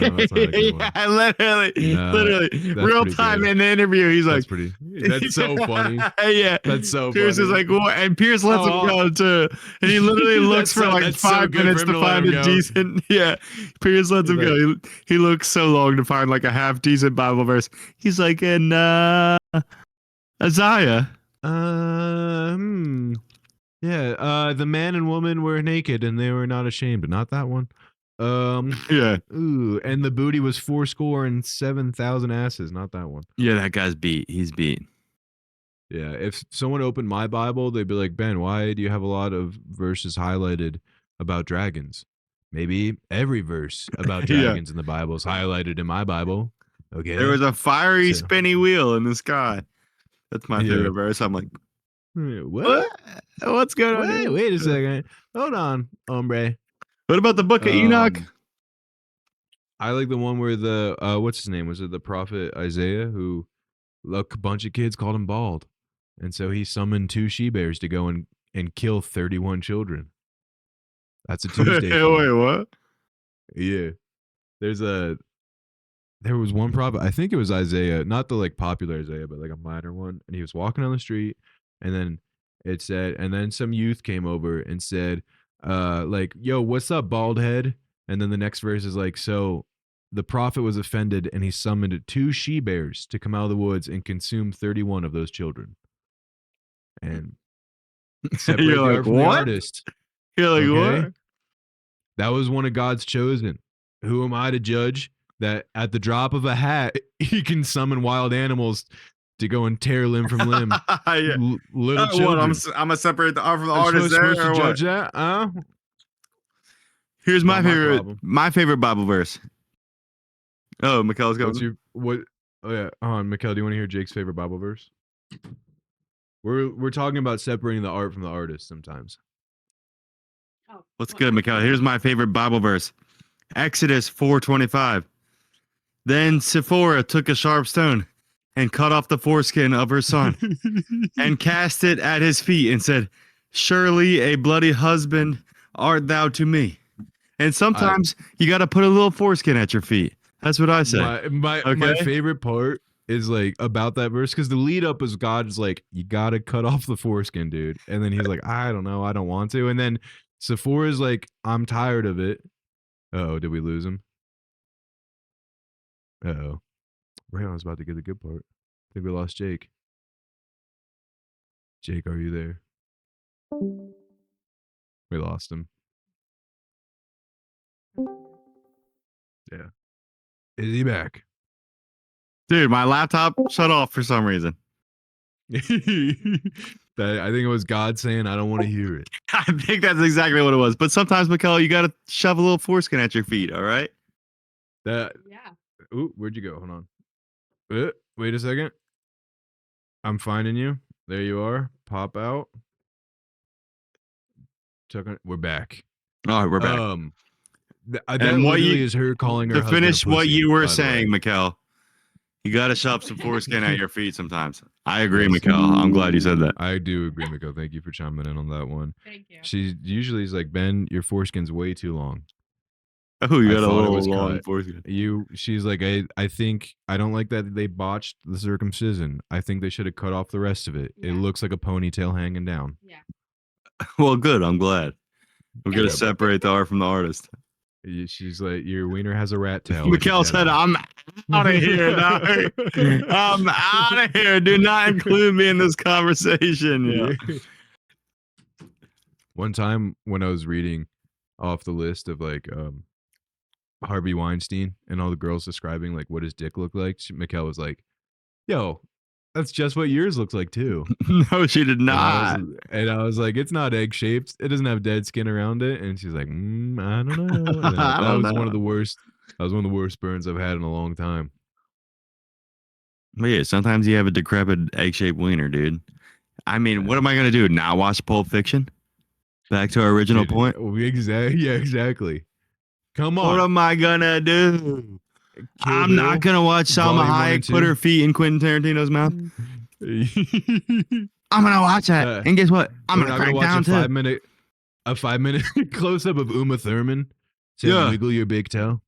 No, that's not a good one. Yeah, literally, that's real pretty time good. in the interview. He's That's like, pretty. That's so funny. Yeah, That's so Pierce funny. is like, what? And Pierce lets him go too, and he literally looks for like that's so 5 good minutes for him to to let find him a go. decent. Yeah, Pierce lets him He's go. He looks so long to find like a half decent Bible verse. He's like in Isaiah. Yeah, the man and woman were naked and they were not ashamed, but not that one. Yeah. Ooh, and the booty was 7,000 asses, not that one. Yeah, that guy's beat. He's beat. Yeah, if someone opened my Bible, they'd be like, Ben, why do you have a lot of verses highlighted about dragons? Maybe every verse about dragons in the Bible is highlighted in my Bible. Okay. There was a fiery, spinny wheel in the sky. That's my favorite verse. I'm like, what? What's going on? Wait, wait a second. Hold on, hombre. What about the book of Enoch? I like the one where the what's his name? Was it the prophet Isaiah who a bunch of kids called him bald, and so he summoned 2 she-bears to go and kill 31 children. That's a Tuesday. Wait, what? Yeah, there was one prophet. I think it was Isaiah, not the like popular Isaiah, but like a minor one. And he was walking on the street, and then it said, and then some youth came over and said, like, yo, what's up, bald head? And then the next verse is like, so the prophet was offended and he summoned 2 she-bears to come out of the woods and consume 31 of those children. And separate You're the like, art from the what? artist. You're like, Okay? what? That was one of God's chosen. Who am I to judge that at the drop of a hat, he can summon wild animals to go and tear limb from limb? Yeah. Little What, children. I'm gonna separate the art from the I'm artist there, supposed to or what? judge that? Here's my Not my favorite. problem. My favorite Bible verse. Oh, Mikkel's going. What's your what? Oh yeah, Mikkel, do you want to hear Jake's favorite Bible verse? We're talking about separating the art from the artist sometimes. What's good, Mikkel? Here's my favorite Bible verse. Exodus 4:25. Then Sephora took a sharp stone and cut off the foreskin of her son and cast it at his feet and said, surely a bloody husband art thou to me. And sometimes you got to put a little foreskin at your feet. That's what I say. My favorite part is like about that verse because the lead up is God's like, you got to cut off the foreskin, dude. And then he's like, I don't know, I don't want to. And then Sephora's like, I'm tired of it. Uh-oh, did we lose him? Uh-oh. Rayon's about to get the good part. I think we lost Jake. Jake, are you there? We lost him. Yeah. Is he back? Dude, my laptop shut off for some reason. I think it was God saying, I don't want to hear it. I think that's exactly what it was. But sometimes, Mikkel, you got to shove a little foreskin at your feet, all right? Yeah. Ooh, where'd you go? Hold on. Wait a second. I'm finding you. There you are. Pop out. We're back. All right, we're back. That literally is her calling her to husband finish a what pussy, you were by the saying, way. Mikkel. You got to shove some foreskin at your feet sometimes. I agree, Yes. Mikhail. I'm glad you said that. I do agree, Miko. Thank you for chiming in on that one. Thank you. She usually is like, Ben, your foreskin's way too long. Oh, you I got a thought it little was long cut. foreskin. She's like, I think I don't like that they botched the circumcision. I think they should have cut off the rest of it. It Yeah. looks like a ponytail hanging down. Yeah. Well, good. I'm glad. We're going to Yeah. separate the art from the artist. She's like, your wiener has a rat tail. Mikhail said, I'm out of here. Dog. I'm out of here. Do not include me in this conversation. Yeah. One time when I was reading off the list of like Harvey Weinstein and all the girls describing like what his dick looked like, Mikhail was like, yo, that's just what yours looks like too. No, she did not. And I was like, it's not egg shaped. It doesn't have dead skin around it. And she's like, I don't know. And that was one of the worst. That was one of the worst burns I've had in a long time. But yeah, sometimes you have a decrepit egg-shaped wiener, dude. I mean, what am I gonna do? Not watch Pulp Fiction? Back to our original point. Exactly. Yeah, exactly. Come on. What am I gonna do? Kill I'm not Bill, gonna watch Salma Volume 1 and Hayek put 2. her feet in Quentin Tarantino's mouth. I'm gonna watch that, and guess what? I'm gonna crack down too. A 5-minute close up of Uma Thurman saying, Yeah. "Wiggle your big toe."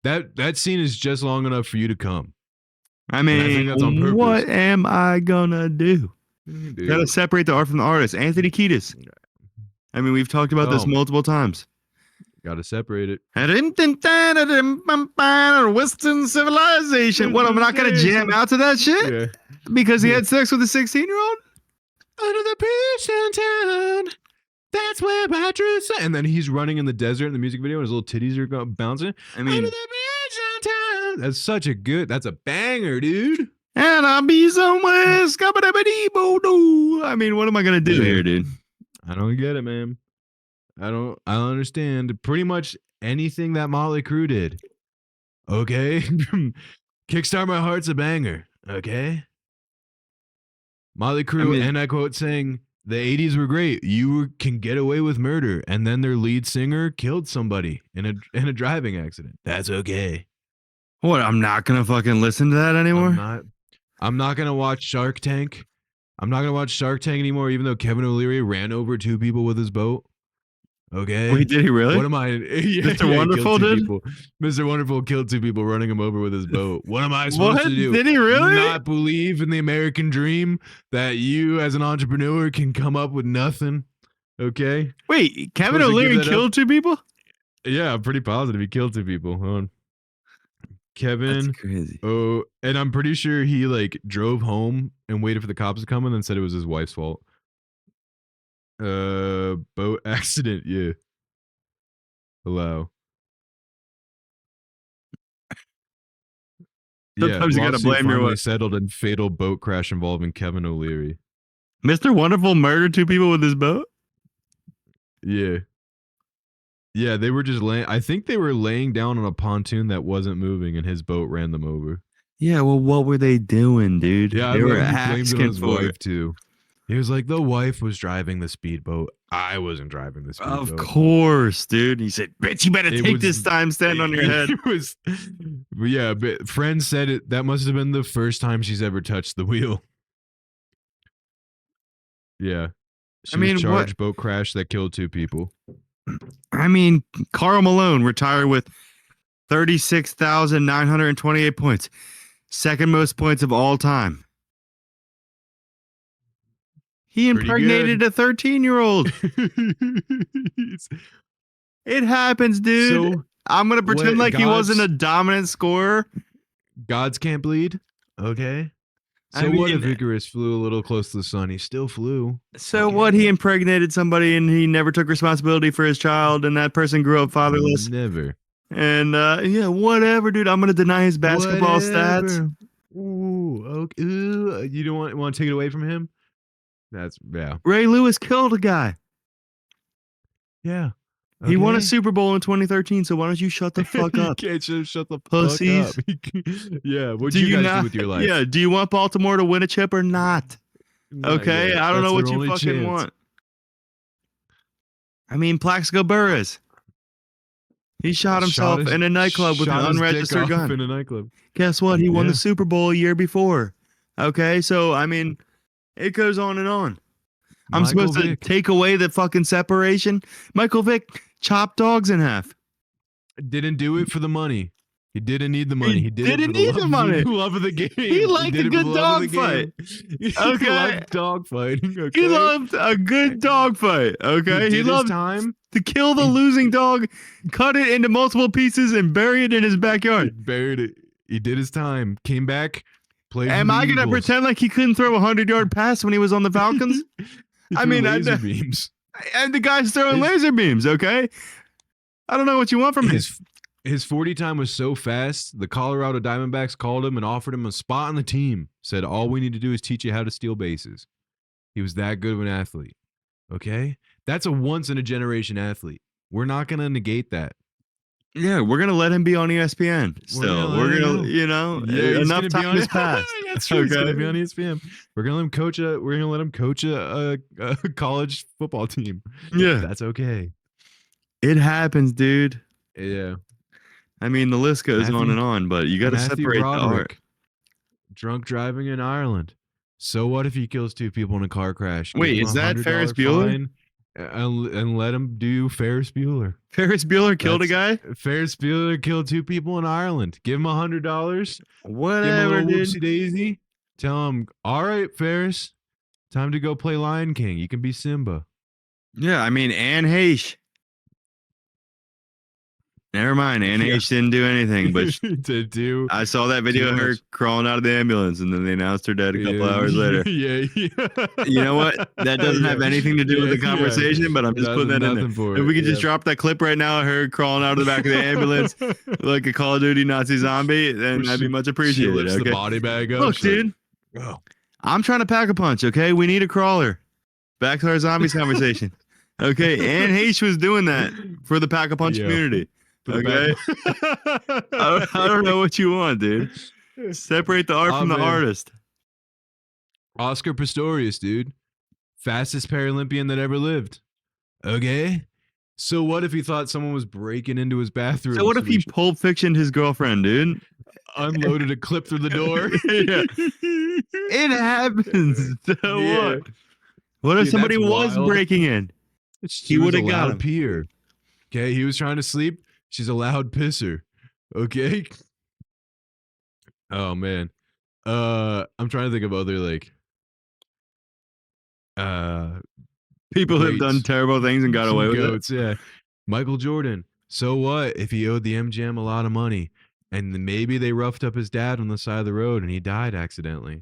That scene is just long enough for you to come. I And I think mean, that's on purpose. what am I gonna do? Dude. Gotta separate the art from the artist. Anthony Kiedis. I mean, we've talked about this Oh. multiple times. Gotta separate it. Western civilization. What, I'm not gonna jam out to that shit Yeah. because he had sex with a 16-year-old? Under the Persian town, that's where I drew. And then he's running in the desert in the music video, and his little titties are bouncing. I Under mean, the Persian town. That's a banger, dude. and I'll be somewhere. Scabba-dabba-dee-boo-doo. I mean, what am I gonna do here, dude? I don't get it, man. I don't understand pretty much anything that Motley Crue did. Okay? Kickstart My Heart's a banger. Okay? Motley Crue, and I quote, saying, the 80s were great. You can get away with murder. And then their lead singer killed somebody in a driving accident. That's okay. What? I'm not gonna fucking listen to that anymore. I'm not gonna watch Shark Tank. I'm not gonna watch Shark Tank anymore, even though Kevin O'Leary ran over 2 people with his boat. Okay. Wait, did he really? What am I? Yeah, Mr. Wonderful did? Mr. Wonderful killed 2 people running him over with his boat. What am I supposed to do? Did he really? Not believe in the American dream that you as an entrepreneur can come up with nothing? Okay. Wait, Kevin Supposed to give O'Leary that killed 2 people? Yeah, I'm pretty positive he killed 2 people. Hold on. Kevin. That's crazy. Oh, and I'm pretty sure he like drove home and waited for the cops to come and then said it was his wife's fault. Boat accident, yeah. Hello. Sometimes you gotta lawsuit blame your finally wife. settled in fatal boat crash involving Kevin O'Leary. Mr. Wonderful murdered 2 people with his boat? Yeah. Yeah, they were just I think they were laying down on a pontoon that wasn't moving and his boat ran them over. Yeah, well, what were they doing, dude? Yeah, they I were love he blames it on his asking for wife it. too. He was like, the wife was driving the speedboat. I wasn't driving the speedboat. Of course, dude. He said, bitch, you better It take was- this time standing on your head. It was, yeah, but friends said it. That must have been the first time she's ever touched the wheel. Yeah. She mean, was charged boat crash that killed 2 people. I mean, Karl Malone retired with 36,928 points. Second most points of all time. He Pretty impregnated a 13-year-old. It happens, dude. So I'm going to pretend what, like he wasn't a God's- dominant scorer. gods can't bleed. Okay. So I what mean- if Icarus flew a little close to the sun? He still flew. So what? He impregnated somebody and he never took responsibility for his child, and that person grew up fatherless. Never. And yeah, whatever, dude. I'm going to deny his basketball stats. Whatever. Ooh, okay. Ooh, you don't want to take it away from him? That's yeah. Ray Lewis killed a guy. Yeah. He won a Okay. Super Bowl in 2013, so why don't you shut the fuck You up? can't just shut the Pussies. fuck up. Yeah. What do you guys do with your life? Yeah, do you want Baltimore to win a chip or not? Not Okay, yet. I don't know That's what their you only fucking chance. want. I mean, Plaxico Burress. He shot himself in a nightclub with an unregistered gun. In a nightclub. Guess what? He won the Super Bowl a year before. Okay, so I mean, it goes on and on. I'm supposed to take away the fucking separation. Michael Vick chopped dogs in half. Didn't do it for the money. He didn't need the money. He didn't need the money. Love of the game. He liked a good dog fight. Okay. He loved dog fighting. Okay? He loved a good dog fight. Okay. He loved time to kill the losing dog, cut it into multiple pieces, and bury it in his backyard. He buried it. He did his time. Came back. Played. Am I gonna pretend like he couldn't throw a 100-yard pass when he was on the Falcons? I mean, laser beams. And the guy's throwing laser beams. Okay. I don't know what you want from him. His 40 time was so fast, the Colorado Diamondbacks called him and offered him a spot on the team. Said, all we need to do is teach you how to steal bases. He was that good of an athlete. Okay? That's a once-in-a-generation athlete. We're not going to negate that. Yeah, we're going to let him be on ESPN still. We're going to, enough time has passed. That's true. Okay. He's going to be on ESPN. We're going to let him coach a college football team. Yeah. That's okay. It happens, dude. Yeah. I mean, the list goes on and on, but you got to separate the art. Drunk driving in Ireland. So what if he kills 2 people in a car crash? Wait, is that Ferris Bueller? And let him do Ferris Bueller. Ferris Bueller killed a guy? Ferris Bueller killed 2 people in Ireland. Give him $100. Whatever, give him a whoopsie daisy. Tell him, all right, Ferris, time to go play Lion King. You can be Simba. Yeah, I mean, Anne Heche. Never mind. Anne Heche didn't do anything, but I saw that video of her crawling out of the ambulance, and then they announced her dead a couple hours later. Yeah. You know what? That doesn't have anything to do with the conversation, but I'm just putting that in there. If we could just drop that clip right now of her crawling out of the back of the ambulance like a Call of Duty Nazi zombie, then that'd be much appreciated. She lifts the body bag up. Look, dude. I'm trying to pack a punch, okay? We need a crawler. Back to our zombies conversation. Okay, Anne Heche was doing that for the pack a punch community. Okay. I don't know what you want, dude. Separate the art from the artist. Oscar Pistorius, dude. Fastest Paralympian that ever lived. Okay. So what if he thought someone was breaking into his bathroom? So what if he Pulp Fictioned his girlfriend, dude? Unloaded a clip through the door? Yeah. It happens. So what? What if somebody was breaking in? He would have got him. Peer. Okay, he was trying to sleep. She's a loud pisser. Okay. Oh man. I'm trying to think of other people who have done terrible things and got away with it. Yeah. Michael Jordan. So what if he owed the MGM a lot of money and maybe they roughed up his dad on the side of the road and he died accidentally?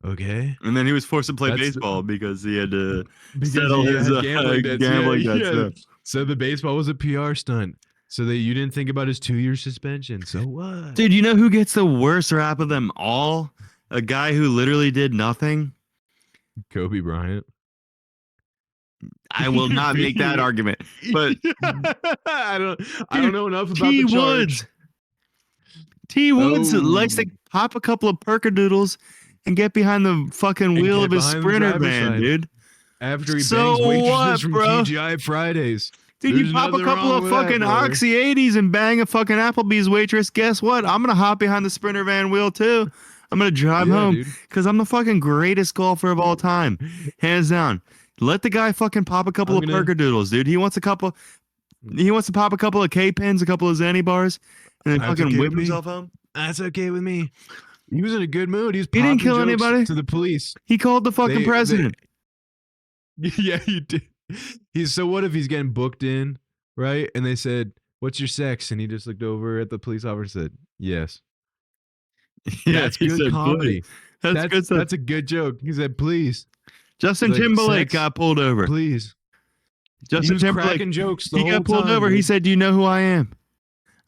Okay. And then he was forced to play baseball because he had to settle his gambling debts. So the baseball was a PR stunt. So that you didn't think about his 2-year suspension. So what? Dude, you know who gets the worst rap of them all? A guy who literally did nothing? Kobe Bryant. I will not make that argument. But I don't know enough about the charge. T Woods likes to pop a couple of perkadoodles and get behind the fucking wheel of his Sprinter van, dude. After he bangs waitresses from TGI Fridays. Dude, you pop a couple of fucking Oxy 80s and bang a fucking Applebee's waitress. Guess what? I'm going to hop behind the Sprinter van wheel too. I'm going to drive home because I'm the fucking greatest golfer of all time. Hands down. Let the guy fucking pop a couple of perkadoodles, dude. He wants to pop a couple of K-pins, a couple of Zanny bars, and then fucking whip himself home. That's okay with me. He was in a good mood. He didn't kill anybody. To the police. He called the fucking president. Yeah, he did. So what if he's getting booked in, right? And they said, "What's your sex?" And he just looked over at the police officer and said, "Yes." Yeah, that's good comedy. That's a good joke. He said, "Please." Justin Timberlake got pulled over. Please. Justin Timberlake cracking jokes. He got pulled over. He said, "Do you know who I am?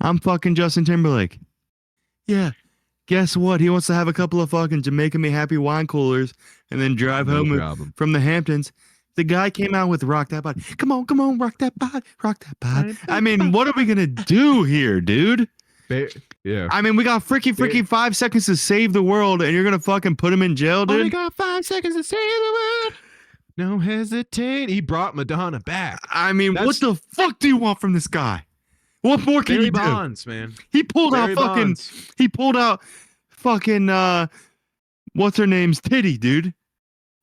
I'm fucking Justin Timberlake." Yeah. Guess what? He wants to have a couple of fucking Jamaica Me Happy wine coolers and then drive home from the Hamptons. The guy came out with Rock That Body. Come on, rock that body, rock that body. I mean, what are we going to do here, dude? Yeah. I mean, we got freaky 5 seconds to save the world, and you're going to fucking put him in jail, dude? We got 5 seconds to save the world. No hesitate. He brought Madonna back. I mean, what the fuck do you want from this guy? What more can Barry he do? Bonds, man. He pulled Barry out fucking. Bonds. He pulled out fucking. What's her name's titty, dude?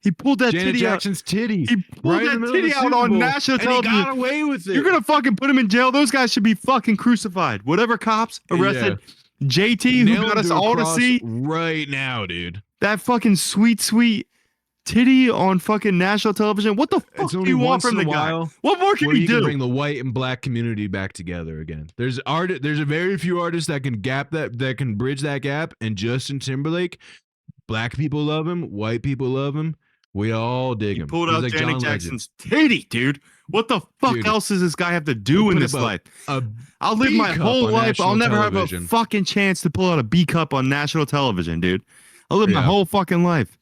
He pulled that Janet titty Jackson's titty. out. He pulled right in the that middle of titty the out Super on Bowl, national and he television. got away with it. You're gonna fucking put him in jail. Those guys should be fucking crucified. Whatever cops arrested JT, Nail who got him us to a all to cross see right now, dude. that fucking sweet titty on fucking national television. What the fuck It's do only you want once from in the a guy? while What more can where he he do? can bring the white and black community back together again. There's a very few artists that can that can bridge that gap, and Justin Timberlake, black people love him, white people love him. We all dig him. Pulled He's out like Janet John Jackson's titty, dude. What the fuck Dude, else does this guy have to do in put this up a- life? A I'll live B my cup whole on life. I'll national never television. have a fucking chance to pull out a B cup on national television, dude. I'll live my Yeah. whole fucking life.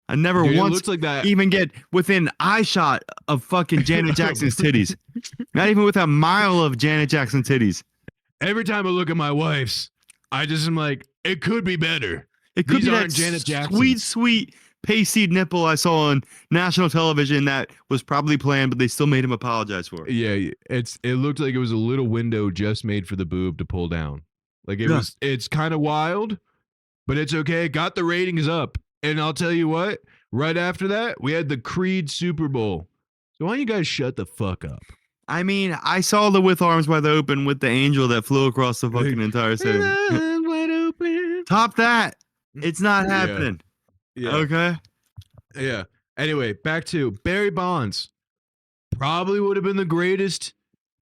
I never Dude, it once looks like that. even get within eye shot of fucking Janet Jackson's titties. Not even with a mile of Janet Jackson titties. Every time I look at my wife's, I just am like, it could be better. It could These be that aren't Janet sweet pasty nipple I saw on national television that was probably planned, but they still made him apologize for it. Yeah, it looked like it was a little window just made for the boob to pull down. Like it's kind of wild, but it's okay. It got the ratings up. And I'll tell you what, right after that, we had the Creed Super Bowl. So why don't you guys shut the fuck up? I mean, I saw the With Arms Wide Open with the angel that flew across the fucking entire stadium. Wide open. Top that. It's not happening. Yeah. Okay. Yeah. Anyway, back to Barry Bonds. Probably would have been the greatest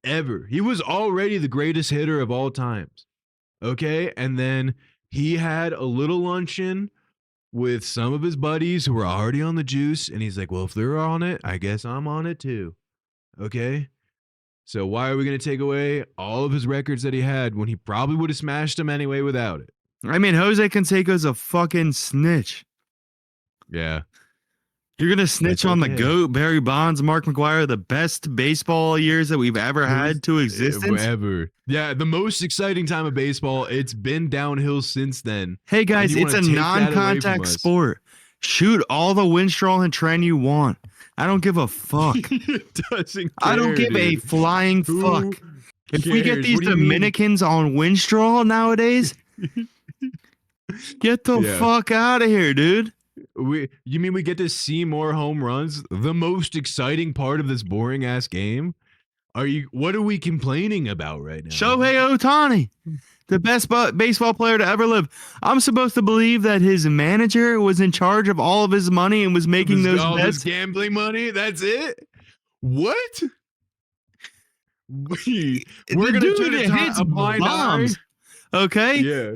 ever. He was already the greatest hitter of all times. Okay? And then he had a little luncheon with some of his buddies who were already on the juice. And he's like, well, if they're on it, I guess I'm on it too. Okay? So why are we going to take away all of his records that he had when he probably would have smashed them anyway without it? I mean, Jose Canseco's a fucking snitch. Yeah. You're going to snitch That's on the okay. GOAT, Barry Bonds, Mark McGwire, the best baseball years that we've ever had to existence. Ever. Yeah, the most exciting time of baseball. It's been downhill since then. Hey, guys, And you it's a wanna take that away from non-contact us. sport. Shoot all the Winstraw and Tren you want. I don't give a fuck. It doesn't I don't care, give a dude. flying Who fuck. If we get cares? these What do you mean? Dominicans on Winstraw nowadays, get the Yeah. fuck out of here, dude. You mean we get to see more home runs? The most exciting part of this boring ass game? What are we complaining about right now? Shohei Ohtani, the best baseball player to ever live. I'm supposed to believe that his manager was in charge of all of his money and was making those all this bets. gambling money? That's it? What? We're gonna dude turn hits a blind eye. bombs. Okay. Yeah.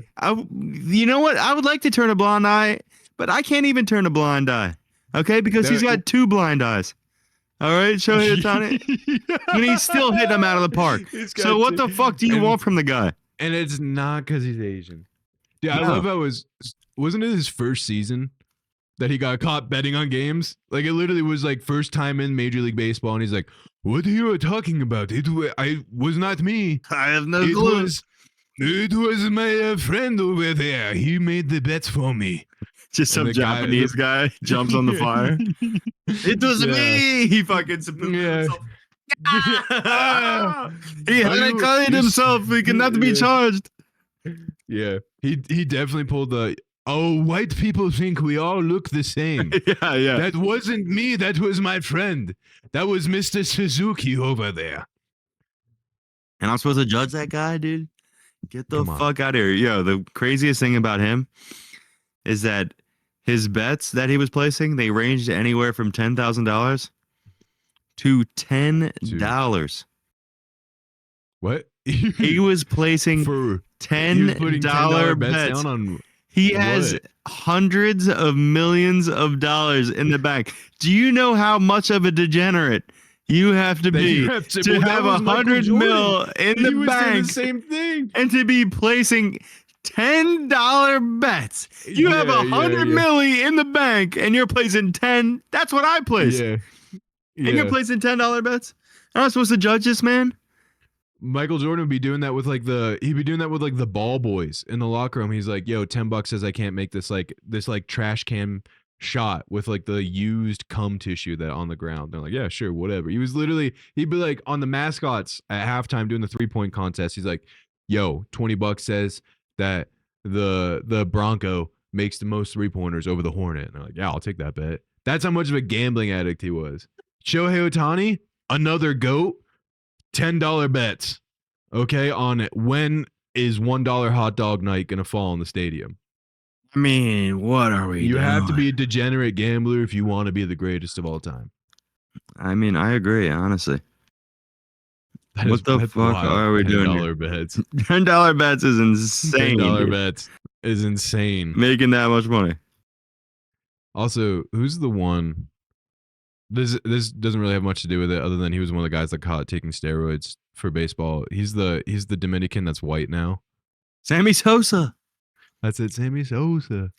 You know what? I would like to turn a blind eye, but I can't even turn a blind eye. Okay, because he's got two blind eyes. All right, Shohei Ohtani, and he's still hitting them out of the park. So what the fuck do you want from the guy? And it's not because he's Asian. Dude, I No. love how wasn't it his first season that he got caught betting on games? Like it literally was like first time in Major League Baseball, and he's like, "What are you talking about? I was not me. I have no It clue. it was my friend over there. He made the bets for me." Just some And the guy- Japanese guy jumps on the fire. It was Yeah. me. He fucking seppuku Yeah. himself. He Are had you- cleared himself. He cannot be Yeah. charged. Yeah, he definitely pulled the. Oh, white people think we all look the same. Yeah. That wasn't me. That was my friend. That was Mr. Suzuki over there. And I'm supposed to judge that guy, dude? Get the Come on. fuck out of here. Yo, the craziest thing about him is that his bets that he was placing, they ranged anywhere from $10,000 to $10. What? He was placing for $10 he was putting $10 bets bets. down on. He has What? hundreds of millions of dollars in the bank. Do you know how much of a degenerate you have to That be you have to- well, that have was Michael 100 Jordan. mil in He the was doing bank the same thing. and to be placing $10 bets? You have Yeah, 100 yeah. milli in the bank and you're placing 10. That's what I place. Yeah. And you're Yeah. placing $10 bets? I'm not supposed to judge this man? Michael Jordan would be doing that with like he'd be doing that with like the ball boys in the locker room. He's like, "Yo, $10 says I can't make this trash can shot with like the used cum tissue that on the ground. They're like, yeah, sure, whatever. He'd be like on the mascots at halftime doing the 3-point contest. He's like, yo, $20 says that the Bronco makes the most 3-pointers over the Hornet. And they're like, yeah, I'll take that bet. That's how much of a gambling addict he was. Shohei Ohtani, another GOAT, $10 bets. Okay, on it. When is $1 hot dog night gonna fall in the stadium? I mean, what are we You doing? have to be a degenerate gambler if you want to be the greatest of all time. I mean, I agree, honestly. That's fuck wild. are we doing $10 here? bets. $10 bets is insane. $10 dude. bets is insane. Making that much money. Also, who's the one? This doesn't really have much to do with it, other than he was one of the guys that caught taking steroids for baseball. He's the Dominican that's white now. Sammy Sosa, That's it, Sammy Sosa.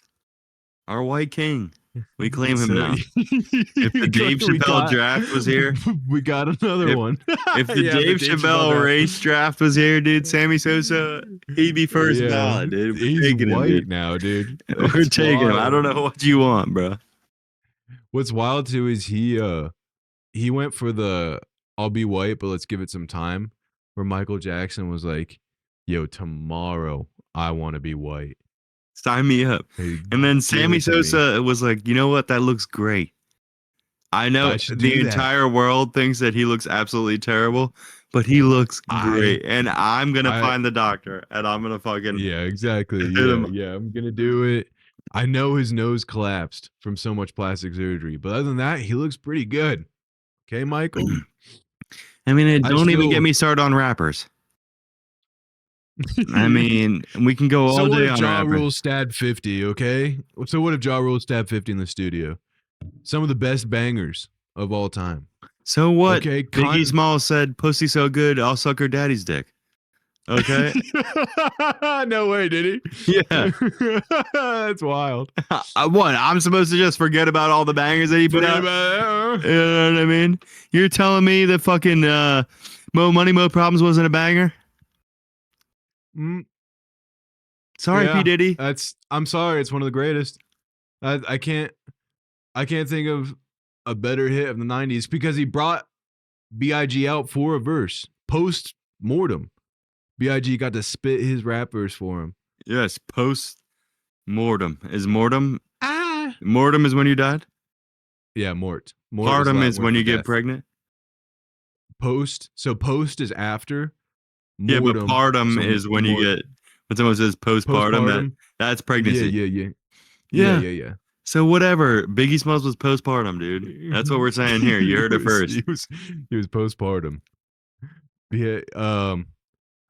our white king. We claim him So- now. If the Dave Chappelle draft was here, we got another one. if the Yeah, Dave Chappelle draft. race draft was here, dude, Sammy Sosa, he'd be first Yeah, ballot, dude. We're He's taking him, white dude. now, dude. We're That's taking him. I wild. don't know what you want, bro. What's wild too is he went for the I'll be white, but let's give it some time. Where Michael Jackson was like, "Yo, tomorrow I want to be white." Sign me up. Hey, And then give Sammy it to me. Sosa was like, you know what? That looks great. I know I should the do that. entire world thinks that he looks absolutely terrible, but he looks great. And I'm going to I- find the doctor and I'm going to fucking. Yeah, exactly. Hit him. Yeah, I'm gonna do it. I know his nose collapsed from so much plastic surgery, but other than that, he looks pretty good. Okay, Michael. I mean, I don't even still- get me started on rappers. I mean, we can go all so what day if on Ja rappers. Rule stabbed 50? Okay, so what if Ja Rule stabbed 50 in the studio? Some of the best bangers of all time. So what? Okay, Biggie Smalls said, "Pussy so good, I'll suck her daddy's dick." Okay. No way, did he? Yeah. That's wild. What? I'm supposed to just forget about all the bangers that he put Forget out? about it. You know what I mean? You're telling me that fucking Mo Money Mo Problems wasn't a banger? Mm, Sorry, Yeah. P Diddy. I'm sorry, it's one of the greatest. I can't think of a better hit of the 90s because he brought B.I.G. out for a verse post mortem. B.I.G. got to spit his rap verse for him. Yes, post mortem. Is mortem? Ah. Mortem is when you died. Yeah, mort. was Partum Latin is word when for you get death. pregnant. Post. So post is after. Yeah, but Mortem, partum so is when you mort- get when someone says postpartum. postpartum. That's pregnancy. Yeah. Yeah. So whatever. Biggie Smalls was postpartum, dude. That's what we're saying here. You heard it first. He was postpartum. Yeah.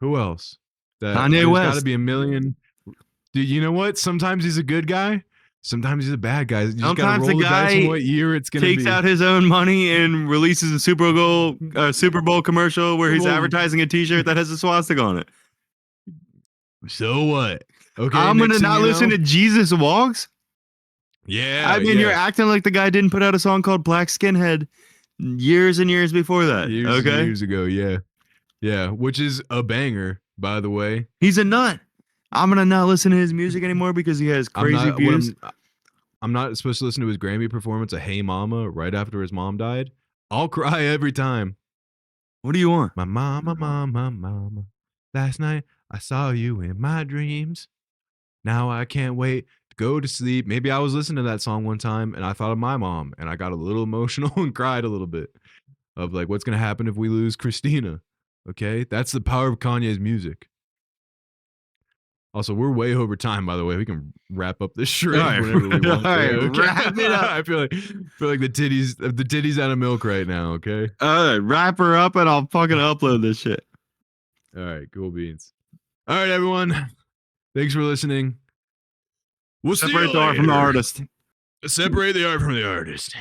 Who else? Kanye There's West. got to be a million. Dude, you know what? Sometimes he's a good guy. Sometimes he's a bad guy. You just gotta Sometimes the roll the dice guy on what year it's gonna Takes be. out his own money and releases a Super Bowl commercial where he's Well- advertising a T-shirt that has a swastika on it. So what? Okay, I'm gonna next thing not you listen know- to Jesus Walks. Yeah, I mean, yeah. you're acting like the guy didn't put out a song called Black Skinhead years and years before that. years and okay, years ago. Yeah, which is a banger, by the way. he's a nut. I'm gonna not listen to his music anymore because he has crazy views. I'm not supposed to listen to his Grammy performance of "Hey Mama" right after his mom died. I'll cry every time. What do you want? My mama. Last night I saw you in my dreams. Now I can't wait to go to sleep. Maybe I was listening to that song one time and I thought of my mom and I got a little emotional and cried a little bit of like, what's going to happen if we lose Christina? Okay. That's the power of Kanye's music. Also, we're way over time, by the way. We can wrap up this shred All right. whenever we want. All right, okay? wrap it up. I feel like the titties out of milk right now. Okay. Wrap her up and I'll fucking upload this shit. All right, cool beans. All right, everyone. Thanks for listening. We'll see you Separate the art from the later. artist. Separate the art from the artist.